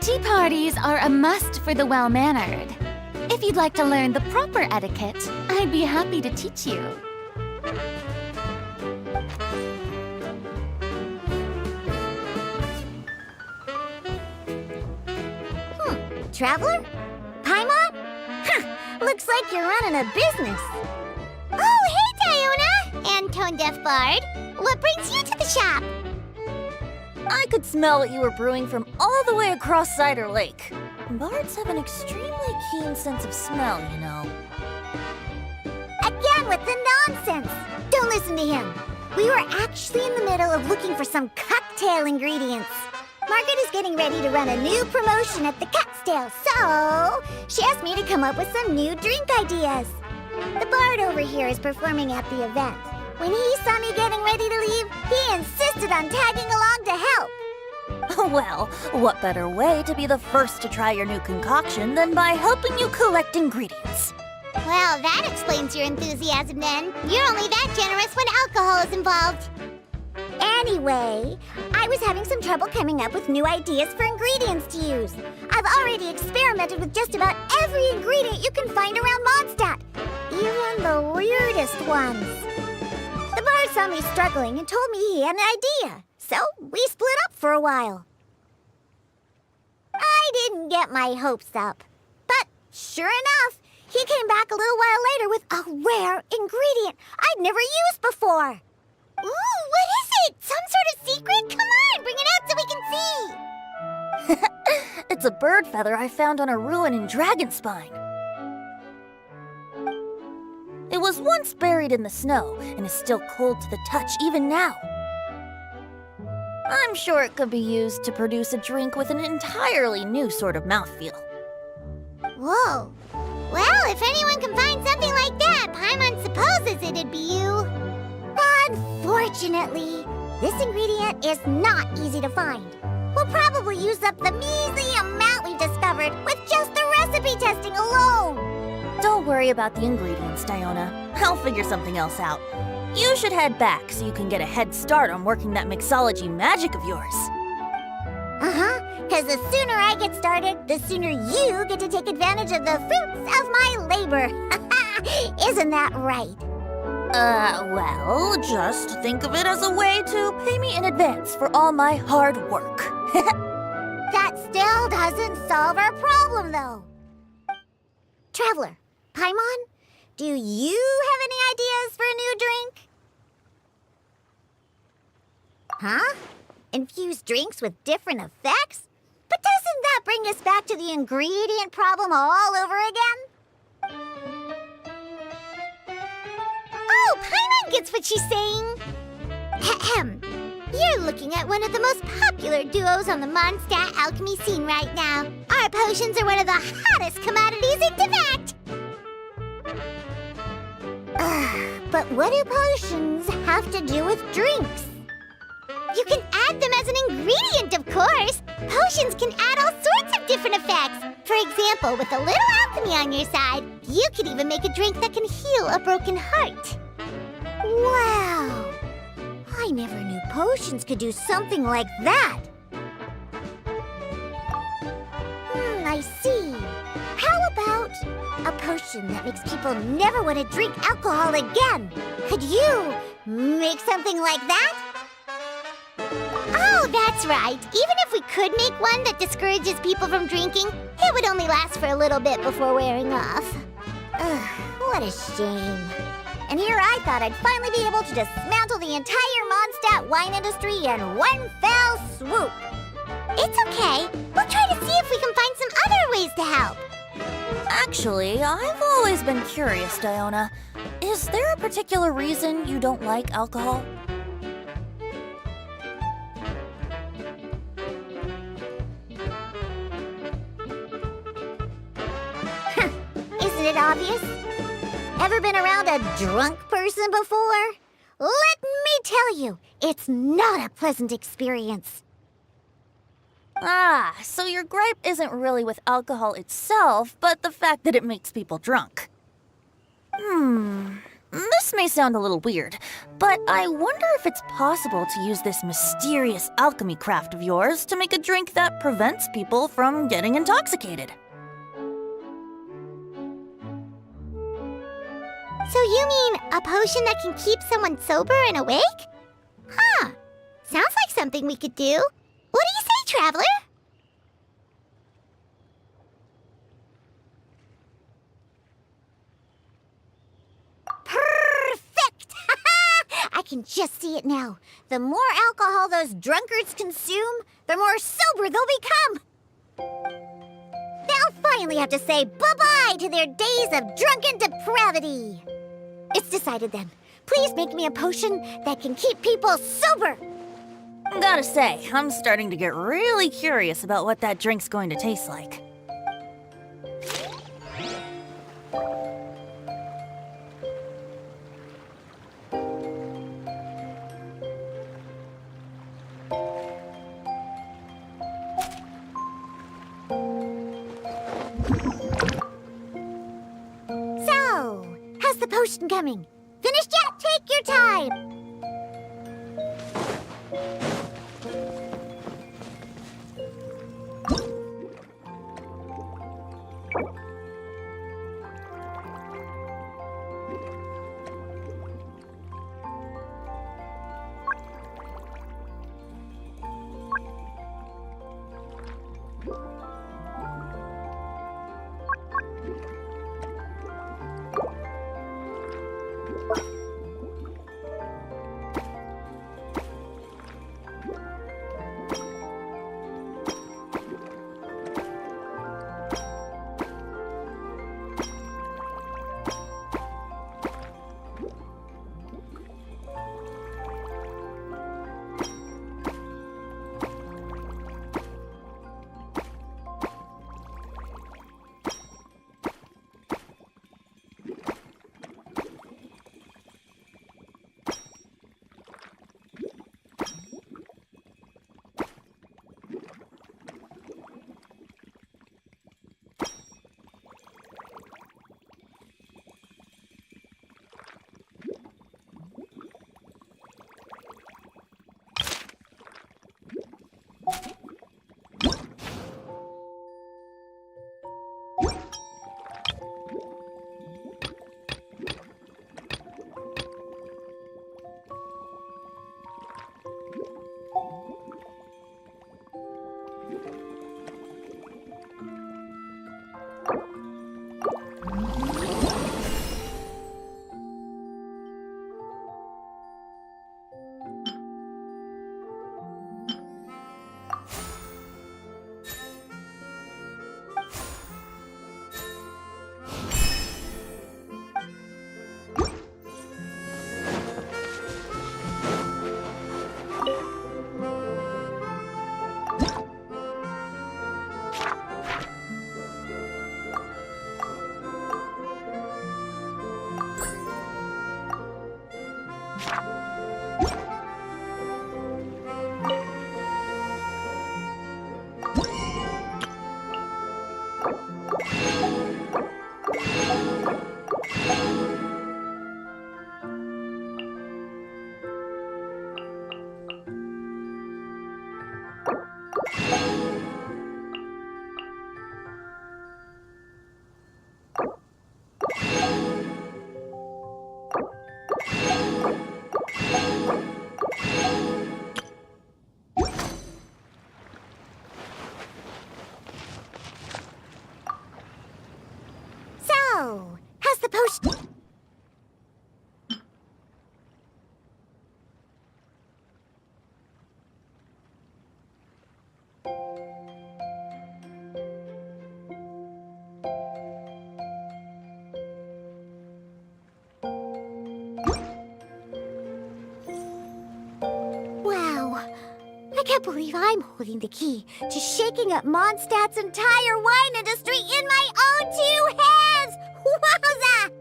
Tea parties are a must for the well-mannered. If you'd like to learn the proper etiquette, I'd be happy to teach you. Traveler? Paimon? Huh, looks like you're running a business. Oh, hey, Diona! And Tone Deaf Bard. What brings you to the shop? I could smell what you were brewing from all the way across Cider Lake. Bards have an extremely keen sense of smell, you know. Again with the nonsense! Don't listen to him. We were actually in the middle of looking for some cocktail ingredients. Margaret is getting ready to run a new promotion at the Catstail, so she asked me to come up with some new drink ideas. The bard over here is performing at the event. When he saw me getting ready to leave, he insisted on tagging along to help. Well, what better way to be the first to try your new concoction than by helping you collect ingredients? Well, that explains your enthusiasm then. You're only that generous when alcohol is involved. Anyway, I was having some trouble coming up with new ideas for ingredients to use. I've already experimented with just about every ingredient you can find around Mondstadt, even the weirdest ones. The bard saw me struggling and told me he had an idea, so we split up for a while. I didn't get my hopes up, but sure enough, he came back a little while later with a rare ingredient I'd never used before. Ooh, what is it? Some sort of secret? Come on, bring it out so we can see! It's a bird feather I found on a ruin in Dragonspine. It was once buried in the snow and is still cold to the touch even now. I'm sure it could be used to produce a drink with an entirely new sort of mouthfeel. Whoa. Well, if anyone can find something like that, Paimon supposes it'd be you. Unfortunately, this ingredient is not easy to find. We'll probably use up the measly amount we've discovered with just the recipe testing alone. Don't worry about the ingredients, Diona. I'll figure something else out. You should head back so you can get a head start on working that mixology magic of yours. Because the sooner I get started, the sooner you get to take advantage of the fruits of my labor. Isn't that right? Well, just think of it as a way to pay me in advance for all my hard work. That still doesn't solve our problem, though. Traveler, Paimon, do you have any ideas for a new drink? Huh? Infuse drinks with different effects? But doesn't that bring us back to the ingredient problem all over again? Oh, Paimon gets what she's saying. Ahem. You're looking at one of the most popular duos on the Mondstadt alchemy scene right now. Our potions are one of the hottest commodities in Teyvat. But what do potions have to do with drinks? You can add them as an ingredient, of course. Potions can add all sorts of different effects. For example, with a little alchemy on your side, you could even make a drink that can heal a broken heart. Wow! I never knew potions could do something like that. I see. How about a potion that makes people never want to drink alcohol again? Could you make something like that? Oh, that's right. Even if we could make one that discourages people from drinking, it would only last for a little bit before wearing off. Ugh, what a shame. And here I thought I'd finally be able to dismantle the entire Mondstadt wine industry in one fell swoop. It's okay. We'll try to see if we can find some other ways to help. Actually, I've always been curious, Diona. Is there a particular reason you don't like alcohol? Isn't it obvious? Ever been around a drunk person before? Let me tell you, it's not a pleasant experience. Ah, so your gripe isn't really with alcohol itself, but the fact that it makes people drunk. This may sound a little weird, but I wonder if it's possible to use this mysterious alchemy craft of yours to make a drink that prevents people from getting intoxicated. So you mean a potion that can keep someone sober and awake? Huh. Sounds like something we could do. What do you say, Traveler? Perfect! I can just see it now. The more alcohol those drunkards consume, the more sober they'll become. They'll finally have to say bye-bye to their days of drunken depravity. It's decided then. Please make me a potion that can keep people sober. Gotta say, I'm starting to get really curious about what that drink's going to taste like. So, how's the potion coming? Finished yet? Take your time. So, how's the potion? Wow, I can't believe I'm holding the key to shaking up Mondstadt's entire wine industry in my own two hands! Wowza!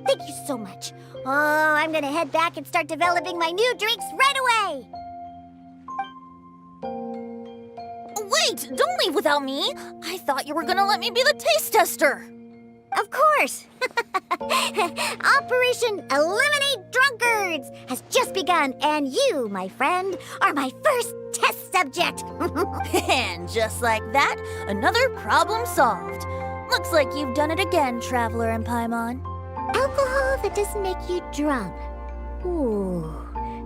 Thank you so much. Oh, I'm gonna head back and start developing my new drinks right away! Wait, don't leave without me! I thought you were gonna let me be the taste tester! Of course! Operation Eliminate Drunkards has just begun, and you, my friend, are my first test subject. And just like that, another problem solved. Looks like you've done it again, Traveler and Paimon. Alcohol that doesn't make you drunk. Ooh,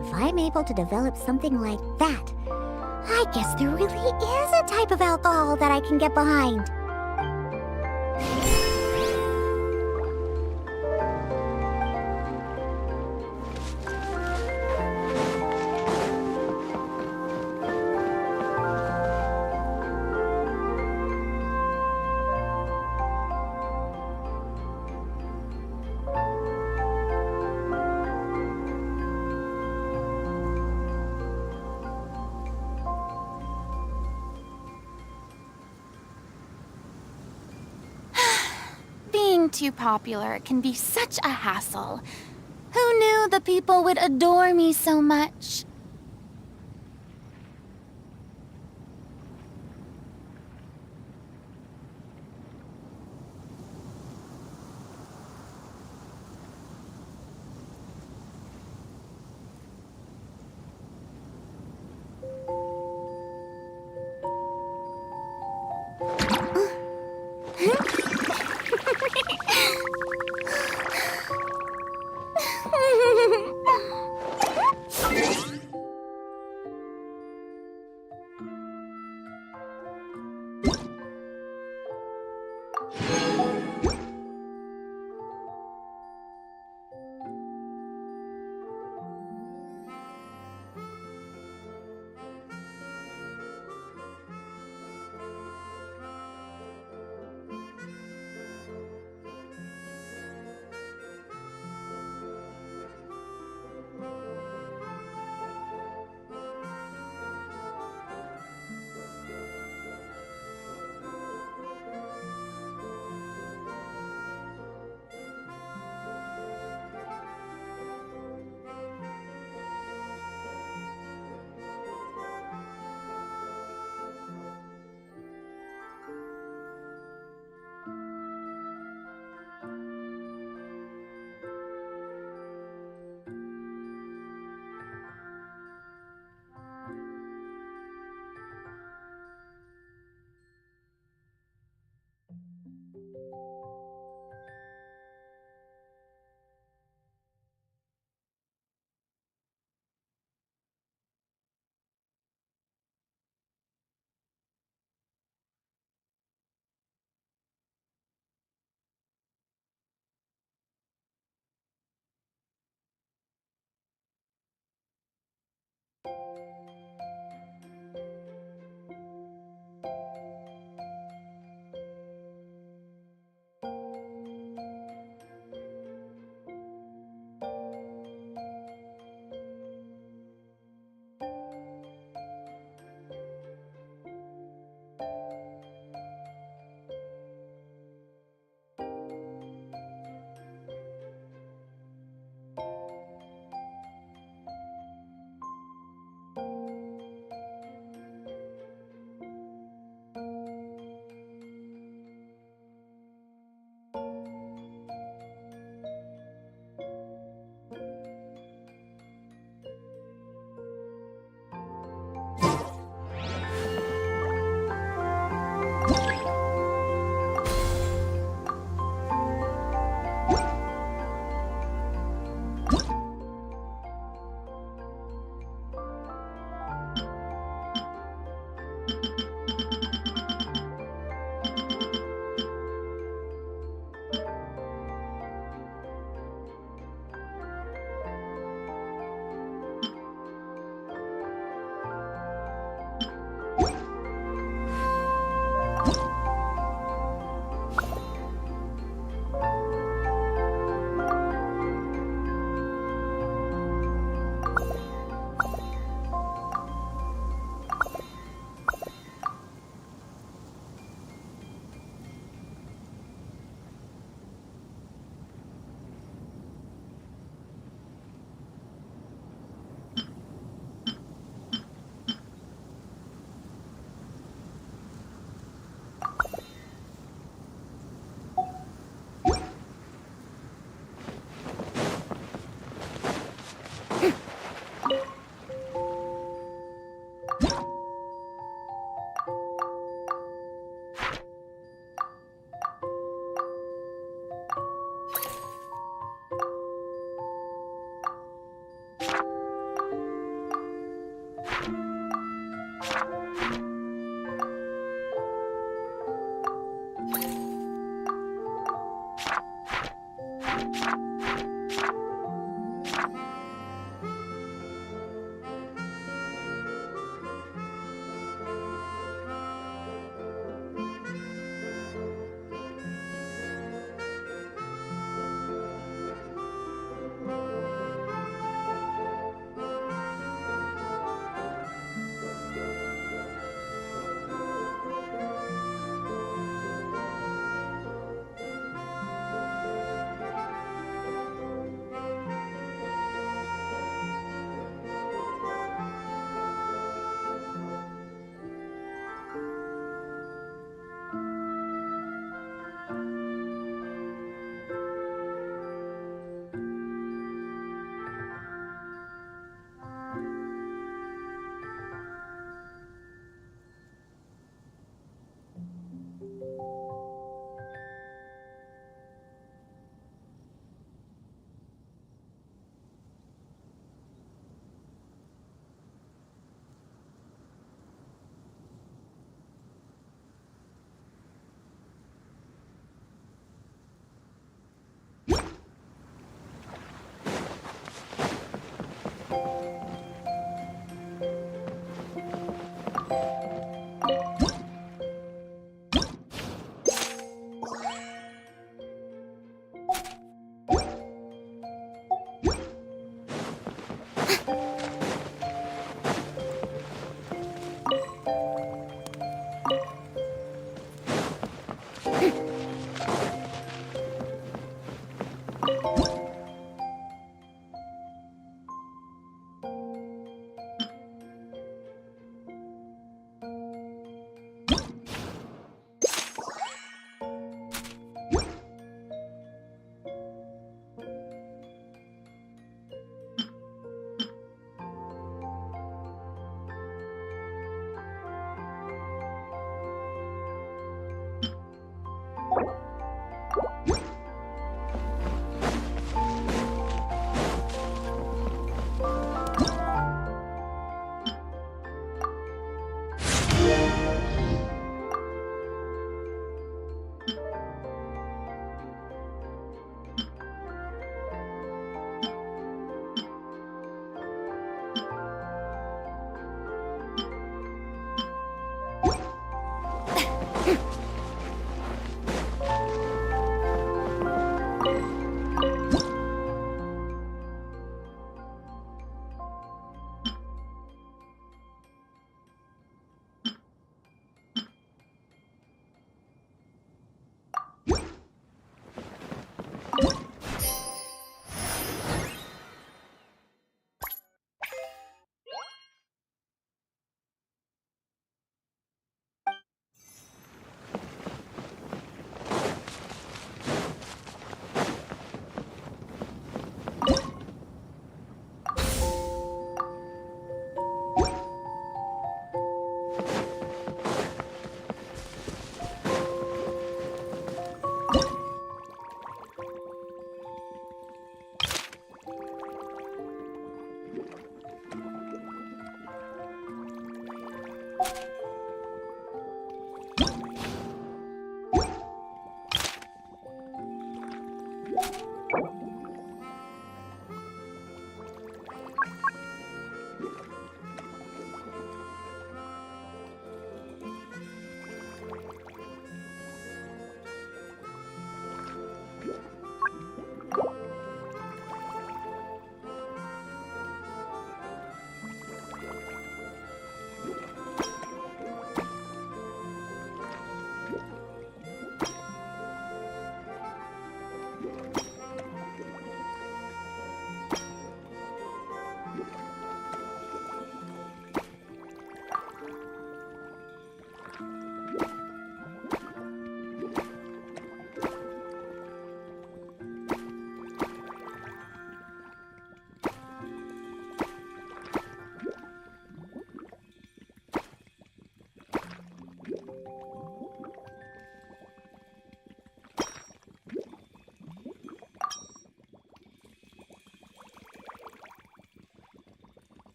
if I'm able to develop something like that, I guess there really is a type of alcohol that I can get behind. Being too popular can be such a hassle. Who knew the people would adore me so much?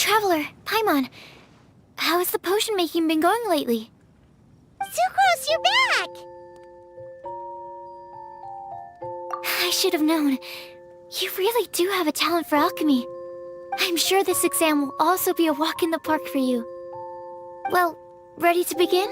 Traveler, Paimon, how has the potion making been going lately? Sucrose, you're back! I should have known. You really do have a talent for alchemy. I'm sure this exam will also be a walk in the park for you. Well, ready to begin?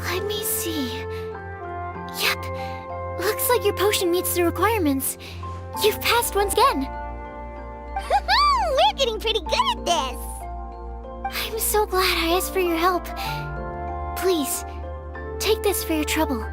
Let me see. Yep, looks like your potion meets the requirements. You've passed once again. We're getting pretty good at this! I'm so glad I asked for your help. Please, take this for your trouble.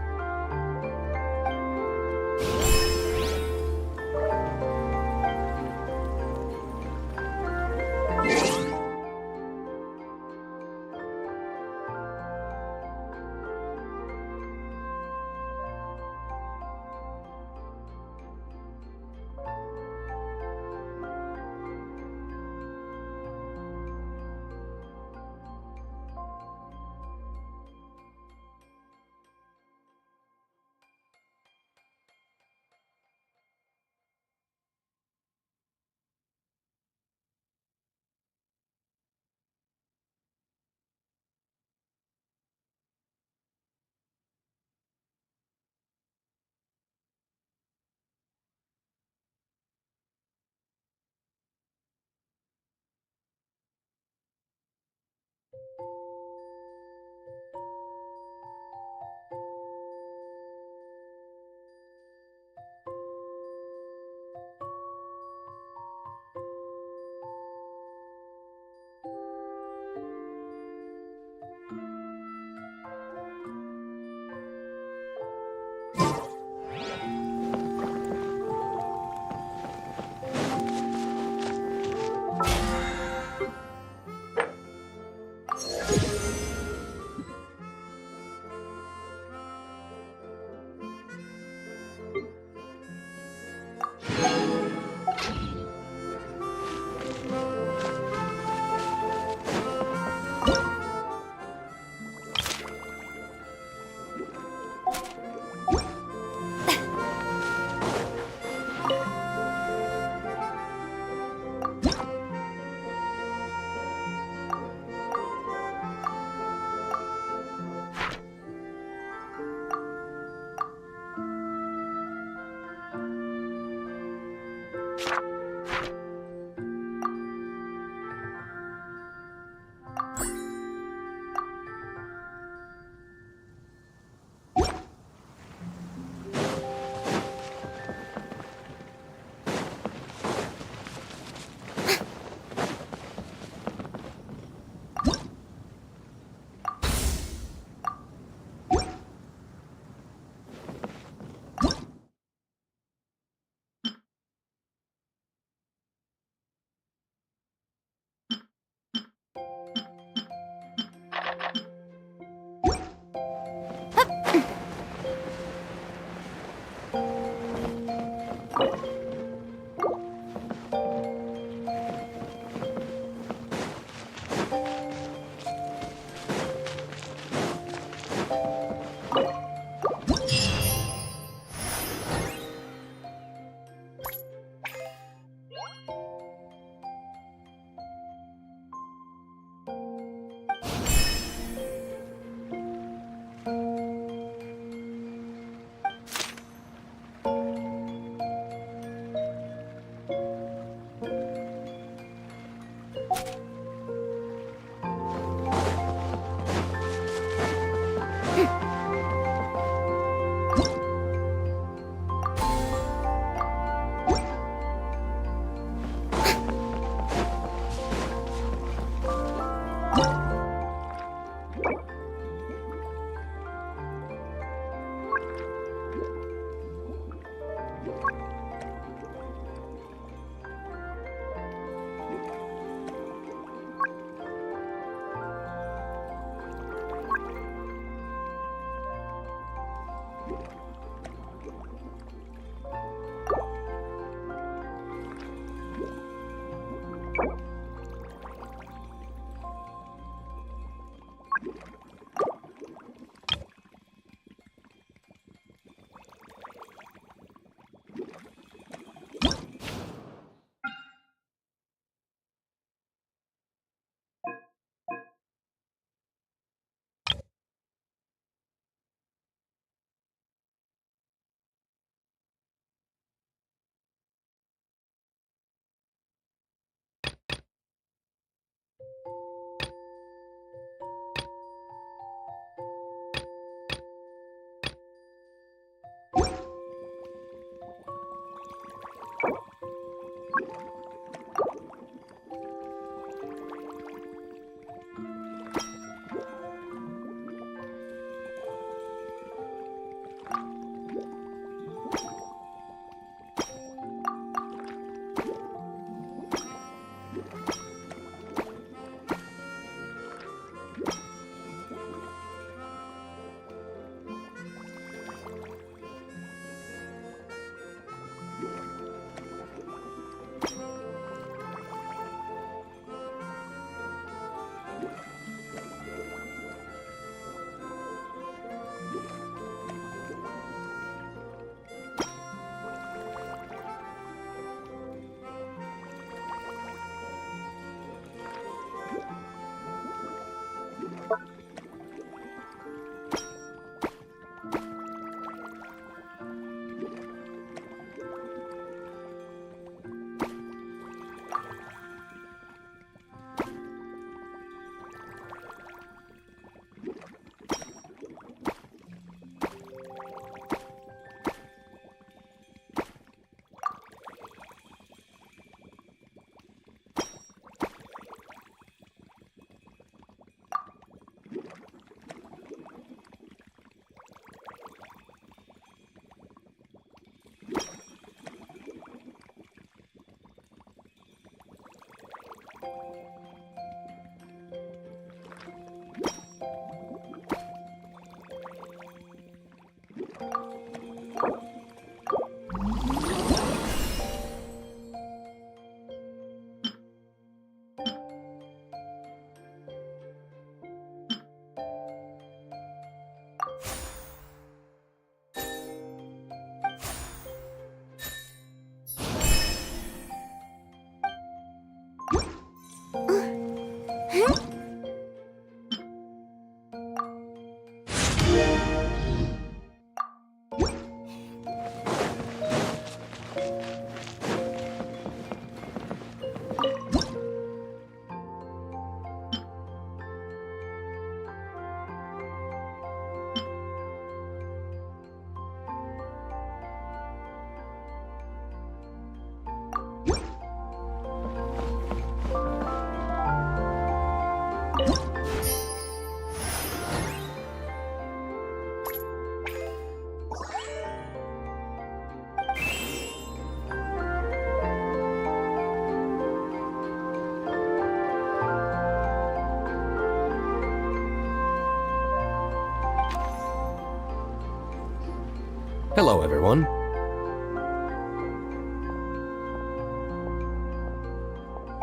Hello, everyone.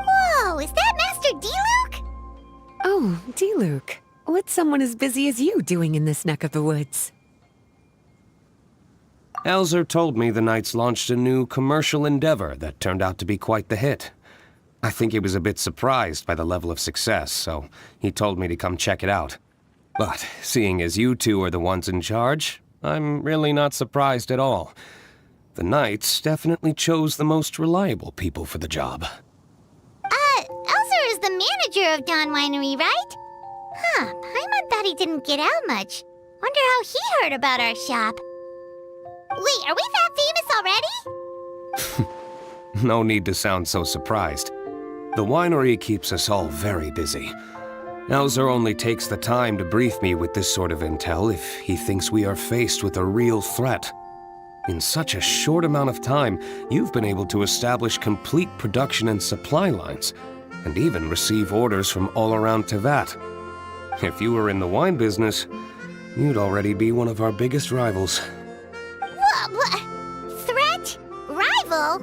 Whoa, is that Master D-Luke? Oh, D-Luke. What's someone as busy as you doing in this neck of the woods? Elzer told me the Knights launched a new commercial endeavor that turned out to be quite the hit. I think he was a bit surprised by the level of success, so he told me to come check it out. But seeing as you two are the ones in charge, I'm really not surprised at all. The Knights definitely chose the most reliable people for the job. Elzer is the manager of Dawn Winery, right? Huh, Paimon thought he didn't get out much. Wonder how he heard about our shop. Wait, are we that famous already? No need to sound so surprised. The winery keeps us all very busy. Elzer only takes the time to brief me with this sort of intel if he thinks we are faced with a real threat. In such a short amount of time, you've been able to establish complete production and supply lines, and even receive orders from all around Tevat. If you were in the wine business, you'd already be one of our biggest rivals. What? Threat? Rival?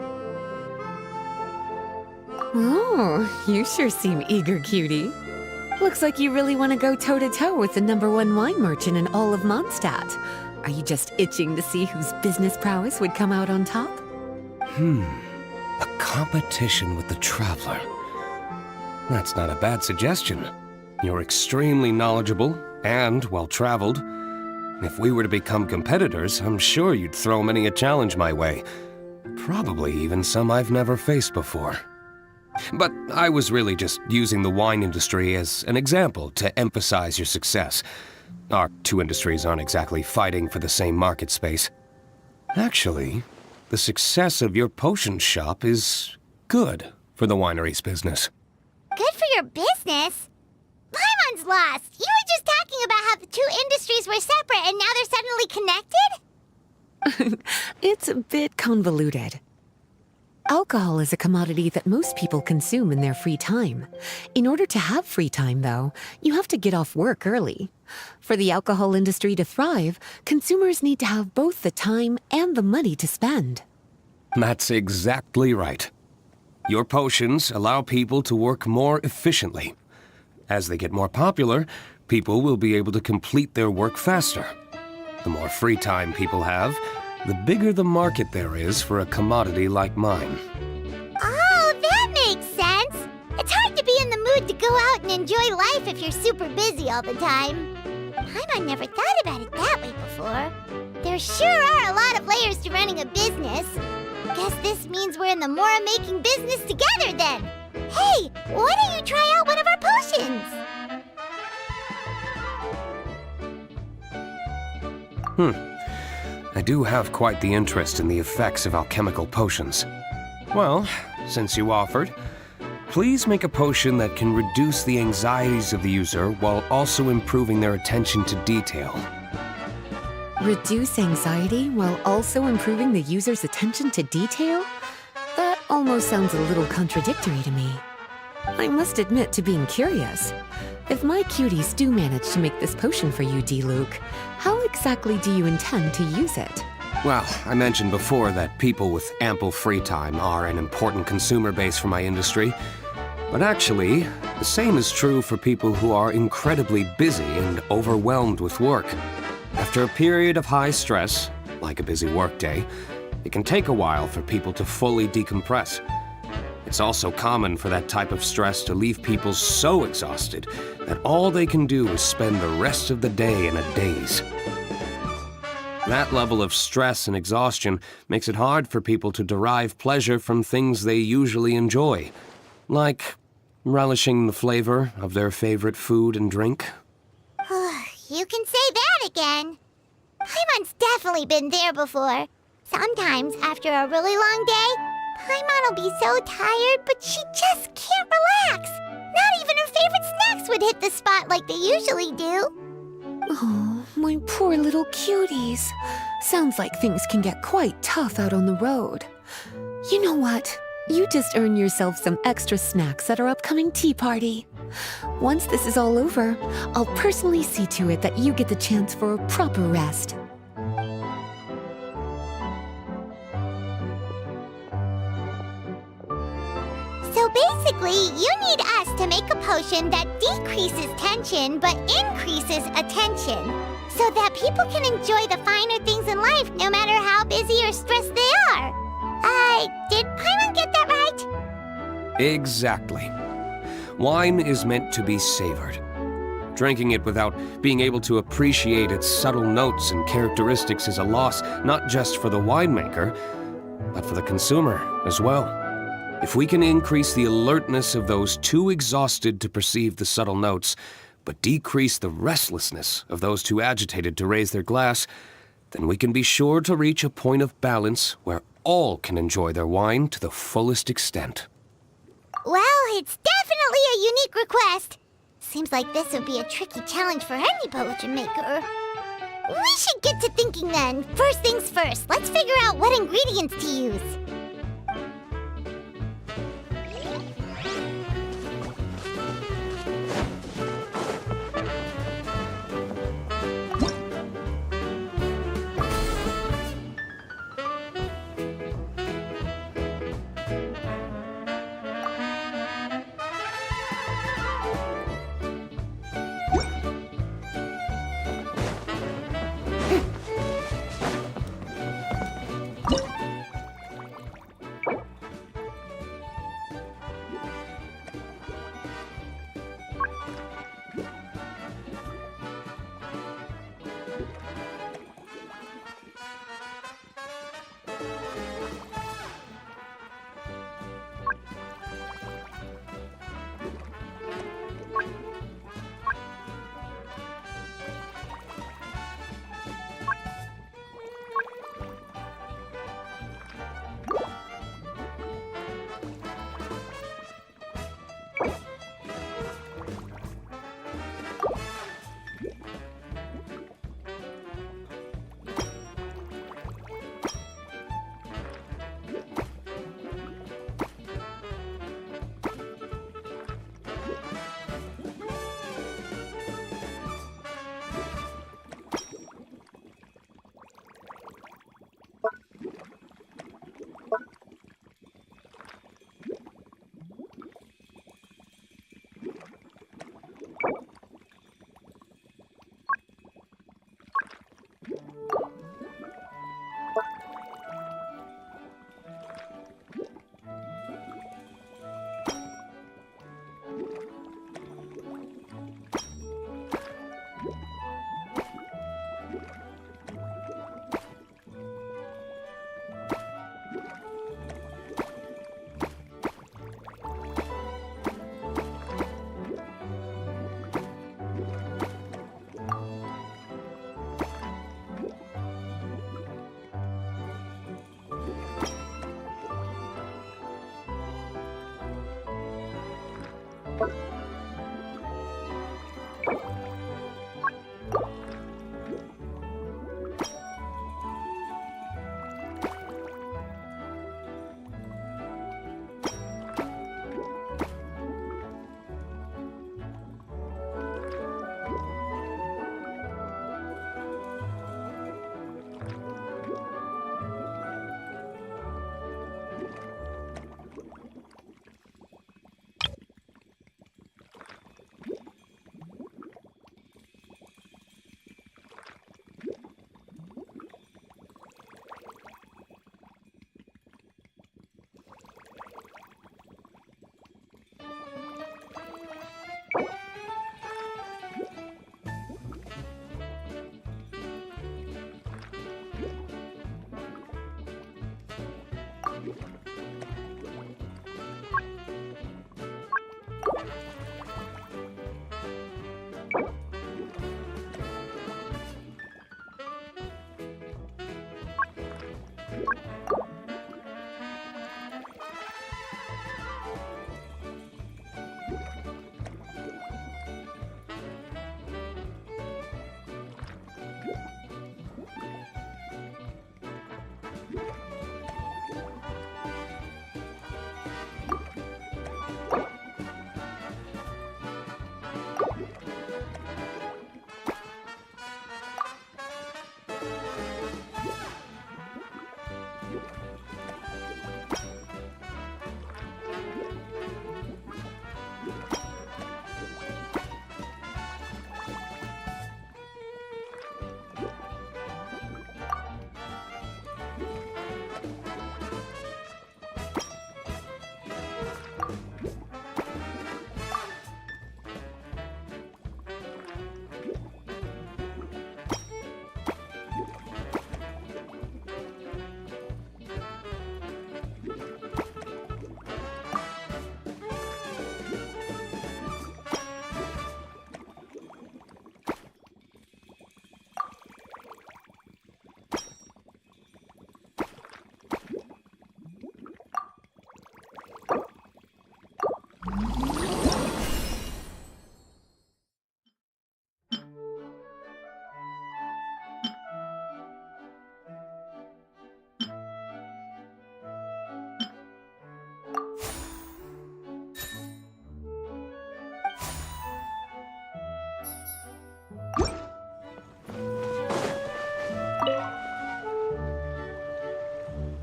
Oh, you sure seem eager, cutie. Looks like you really want to go toe-to-toe with the #1 wine merchant in all of Mondstadt. Are you just itching to see whose business prowess would come out on top? A competition with the Traveler. That's not a bad suggestion. You're extremely knowledgeable and well-traveled. If we were to become competitors, I'm sure you'd throw many a challenge my way. Probably even some I've never faced before. But I was really just using the wine industry as an example to emphasize your success. Our two industries aren't exactly fighting for the same market space. Actually, the success of your potion shop is good for the winery's business. Good for your business? Paimon's lost. You were just talking about how the two industries were separate and now they're suddenly connected? It's a bit convoluted. Alcohol is a commodity that most people consume in their free time. In order to have free time, though, you have to get off work early. For the alcohol industry to thrive, consumers need to have both the time and the money to spend. That's exactly right. Your potions allow people to work more efficiently. As they get more popular, people will be able to complete their work faster. The more free time people have, the bigger the market there is for a commodity like mine. Oh, that makes sense. It's hard to be in the mood to go out and enjoy life if you're super busy all the time. Paimon never thought about it that way before. There sure are a lot of layers to running a business. Guess this means we're in the Mora-making business together then. Hey, why don't you try out one of our potions? I do have quite the interest in the effects of alchemical potions. Well, since you offered, please make a potion that can reduce the anxieties of the user while also improving their attention to detail. Reduce anxiety while also improving the user's attention to detail? That almost sounds a little contradictory to me. I must admit to being curious. If my cuties do manage to make this potion for you, D-Luke, how exactly do you intend to use it? Well, I mentioned before that people with ample free time are an important consumer base for my industry. But actually, the same is true for people who are incredibly busy and overwhelmed with work. After a period of high stress, like a busy workday, it can take a while for people to fully decompress. It's also common for that type of stress to leave people so exhausted that all they can do is spend the rest of the day in a daze. That level of stress and exhaustion makes it hard for people to derive pleasure from things they usually enjoy, like relishing the flavor of their favorite food and drink. You can say that again. Paimon's definitely been there before. Sometimes, after a really long day, Paimon will be so tired, but she just can't relax. Not even her favorite snacks would hit the spot like they usually do. Oh, my poor little cuties. Sounds like things can get quite tough out on the road. You know what? You just earn yourself some extra snacks at our upcoming tea party. Once this is all over, I'll personally see to it that you get the chance for a proper rest. So basically, you need us to make a potion that decreases tension but increases attention, so that people can enjoy the finer things in life no matter how busy or stressed they are. Did Paimon get that right? Exactly. Wine is meant to be savored. Drinking it without being able to appreciate its subtle notes and characteristics is a loss not just for the winemaker, but for the consumer as well. If we can increase the alertness of those too exhausted to perceive the subtle notes, but decrease the restlessness of those too agitated to raise their glass, then we can be sure to reach a point of balance where all can enjoy their wine to the fullest extent. Well, it's definitely a unique request. Seems like this would be a tricky challenge for any potion maker. We should get to thinking then. First things first, let's figure out what ingredients to use.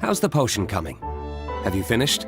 How's the potion coming? Have you finished?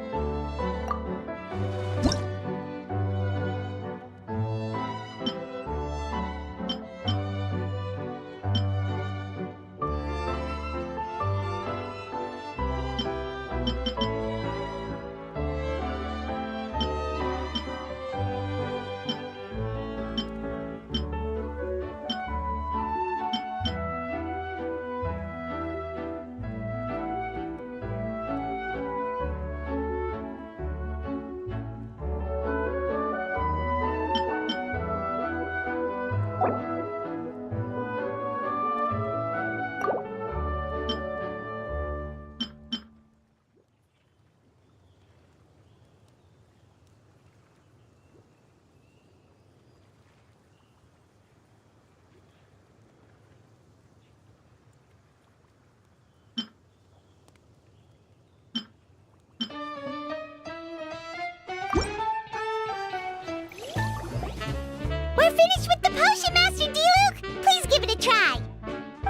We're finished with the potion, Master D-Luke! Please give it a try!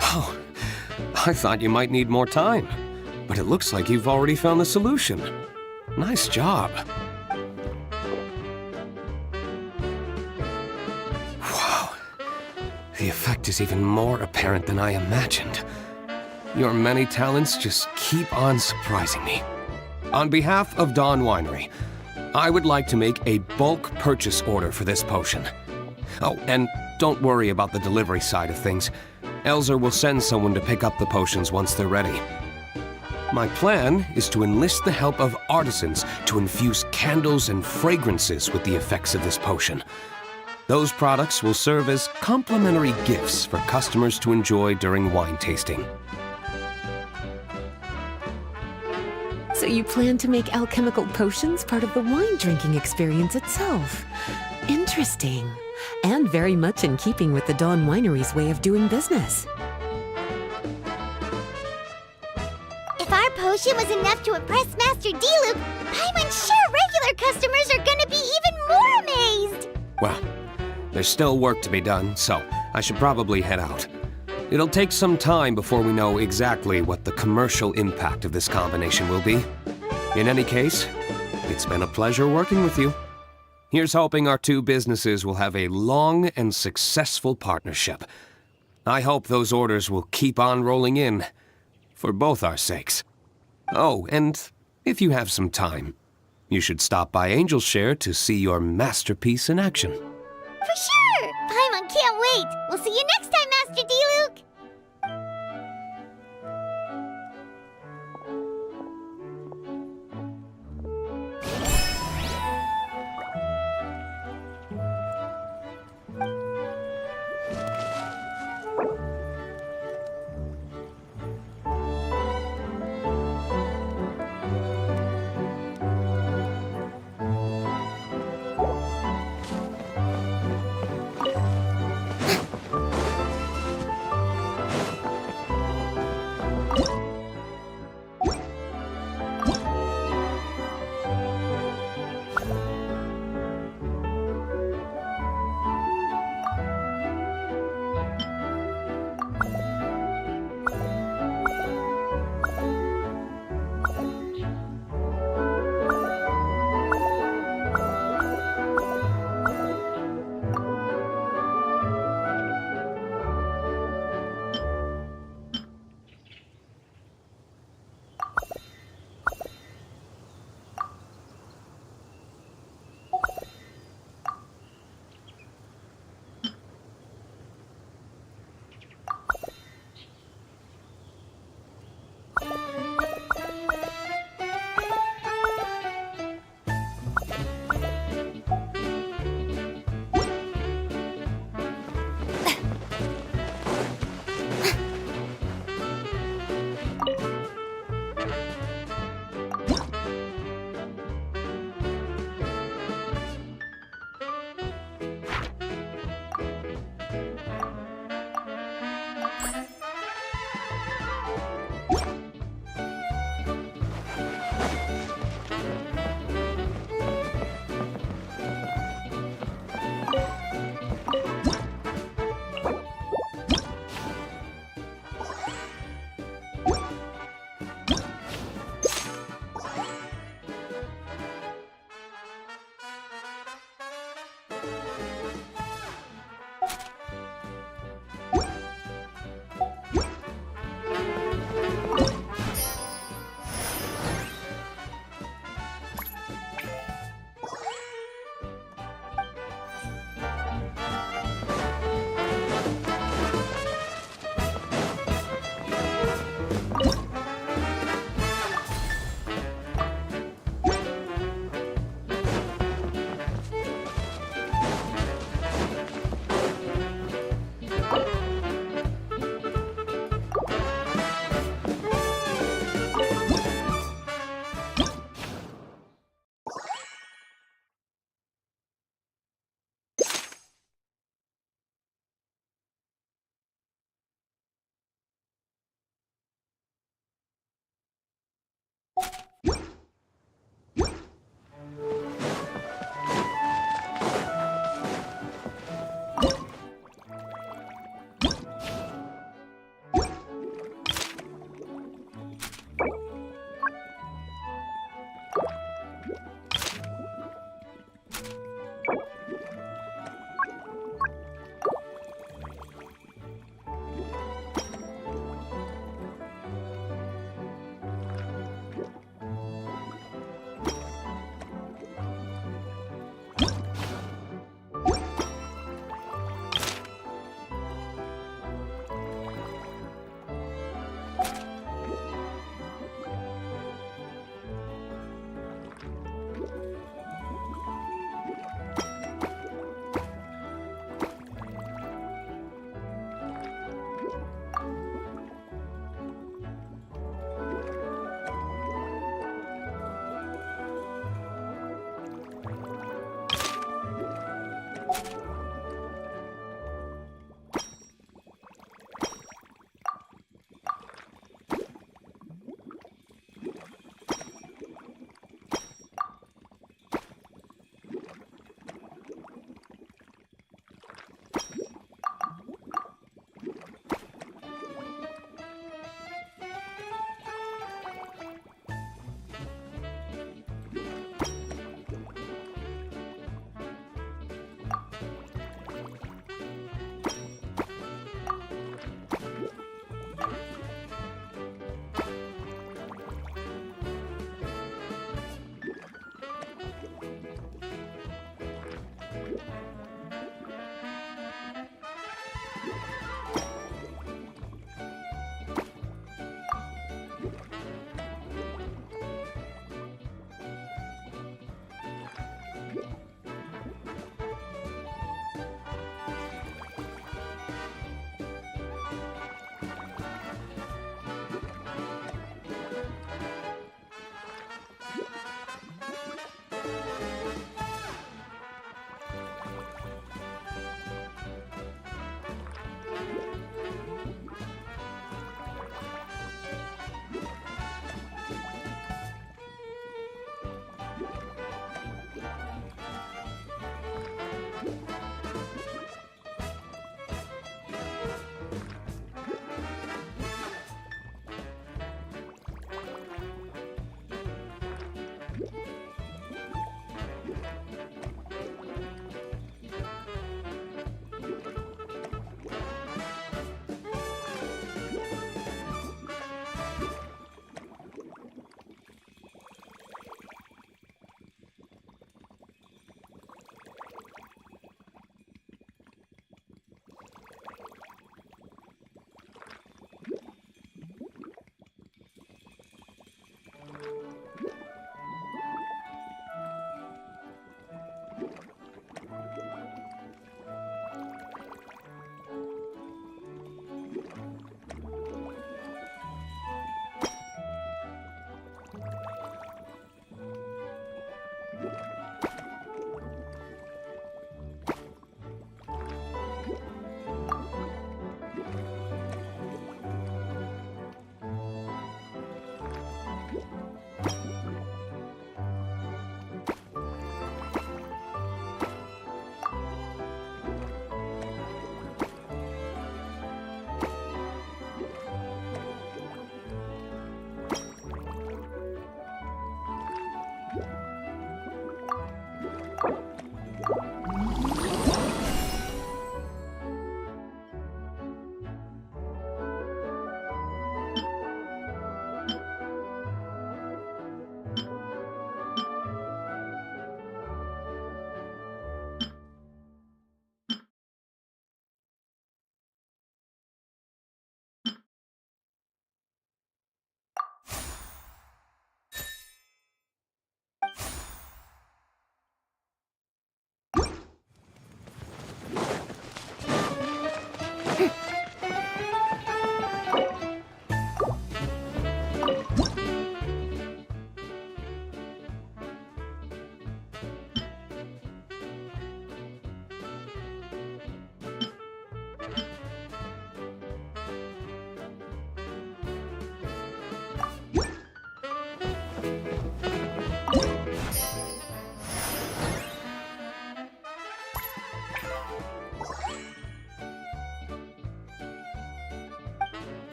Oh, I thought you might need more time. But it looks like you've already found the solution. Nice job. Wow. The effect is even more apparent than I imagined. Your many talents just keep on surprising me. On behalf of Dawn Winery, I would like to make a bulk purchase order for this potion. Oh, and don't worry about the delivery side of things. Elzer will send someone to pick up the potions once they're ready. My plan is to enlist the help of artisans to infuse candles and fragrances with the effects of this potion. Those products will serve as complimentary gifts for customers to enjoy during wine tasting. So you plan to make alchemical potions part of the wine drinking experience itself. Interesting. And very much in keeping with the Dawn Winery's way of doing business. If our potion was enough to impress Master D-Luke, I'm sure regular customers are gonna be even more amazed! Well, there's still work to be done, so I should probably head out. It'll take some time before we know exactly what the commercial impact of this combination will be. In any case, it's been a pleasure working with you. Here's hoping our two businesses will have a long and successful partnership. I hope those orders will keep on rolling in, for both our sakes. Oh, and if you have some time, you should stop by Angel's Share to see your masterpiece in action. For sure! Paimon can't wait! We'll see you next time, Master D-Luke!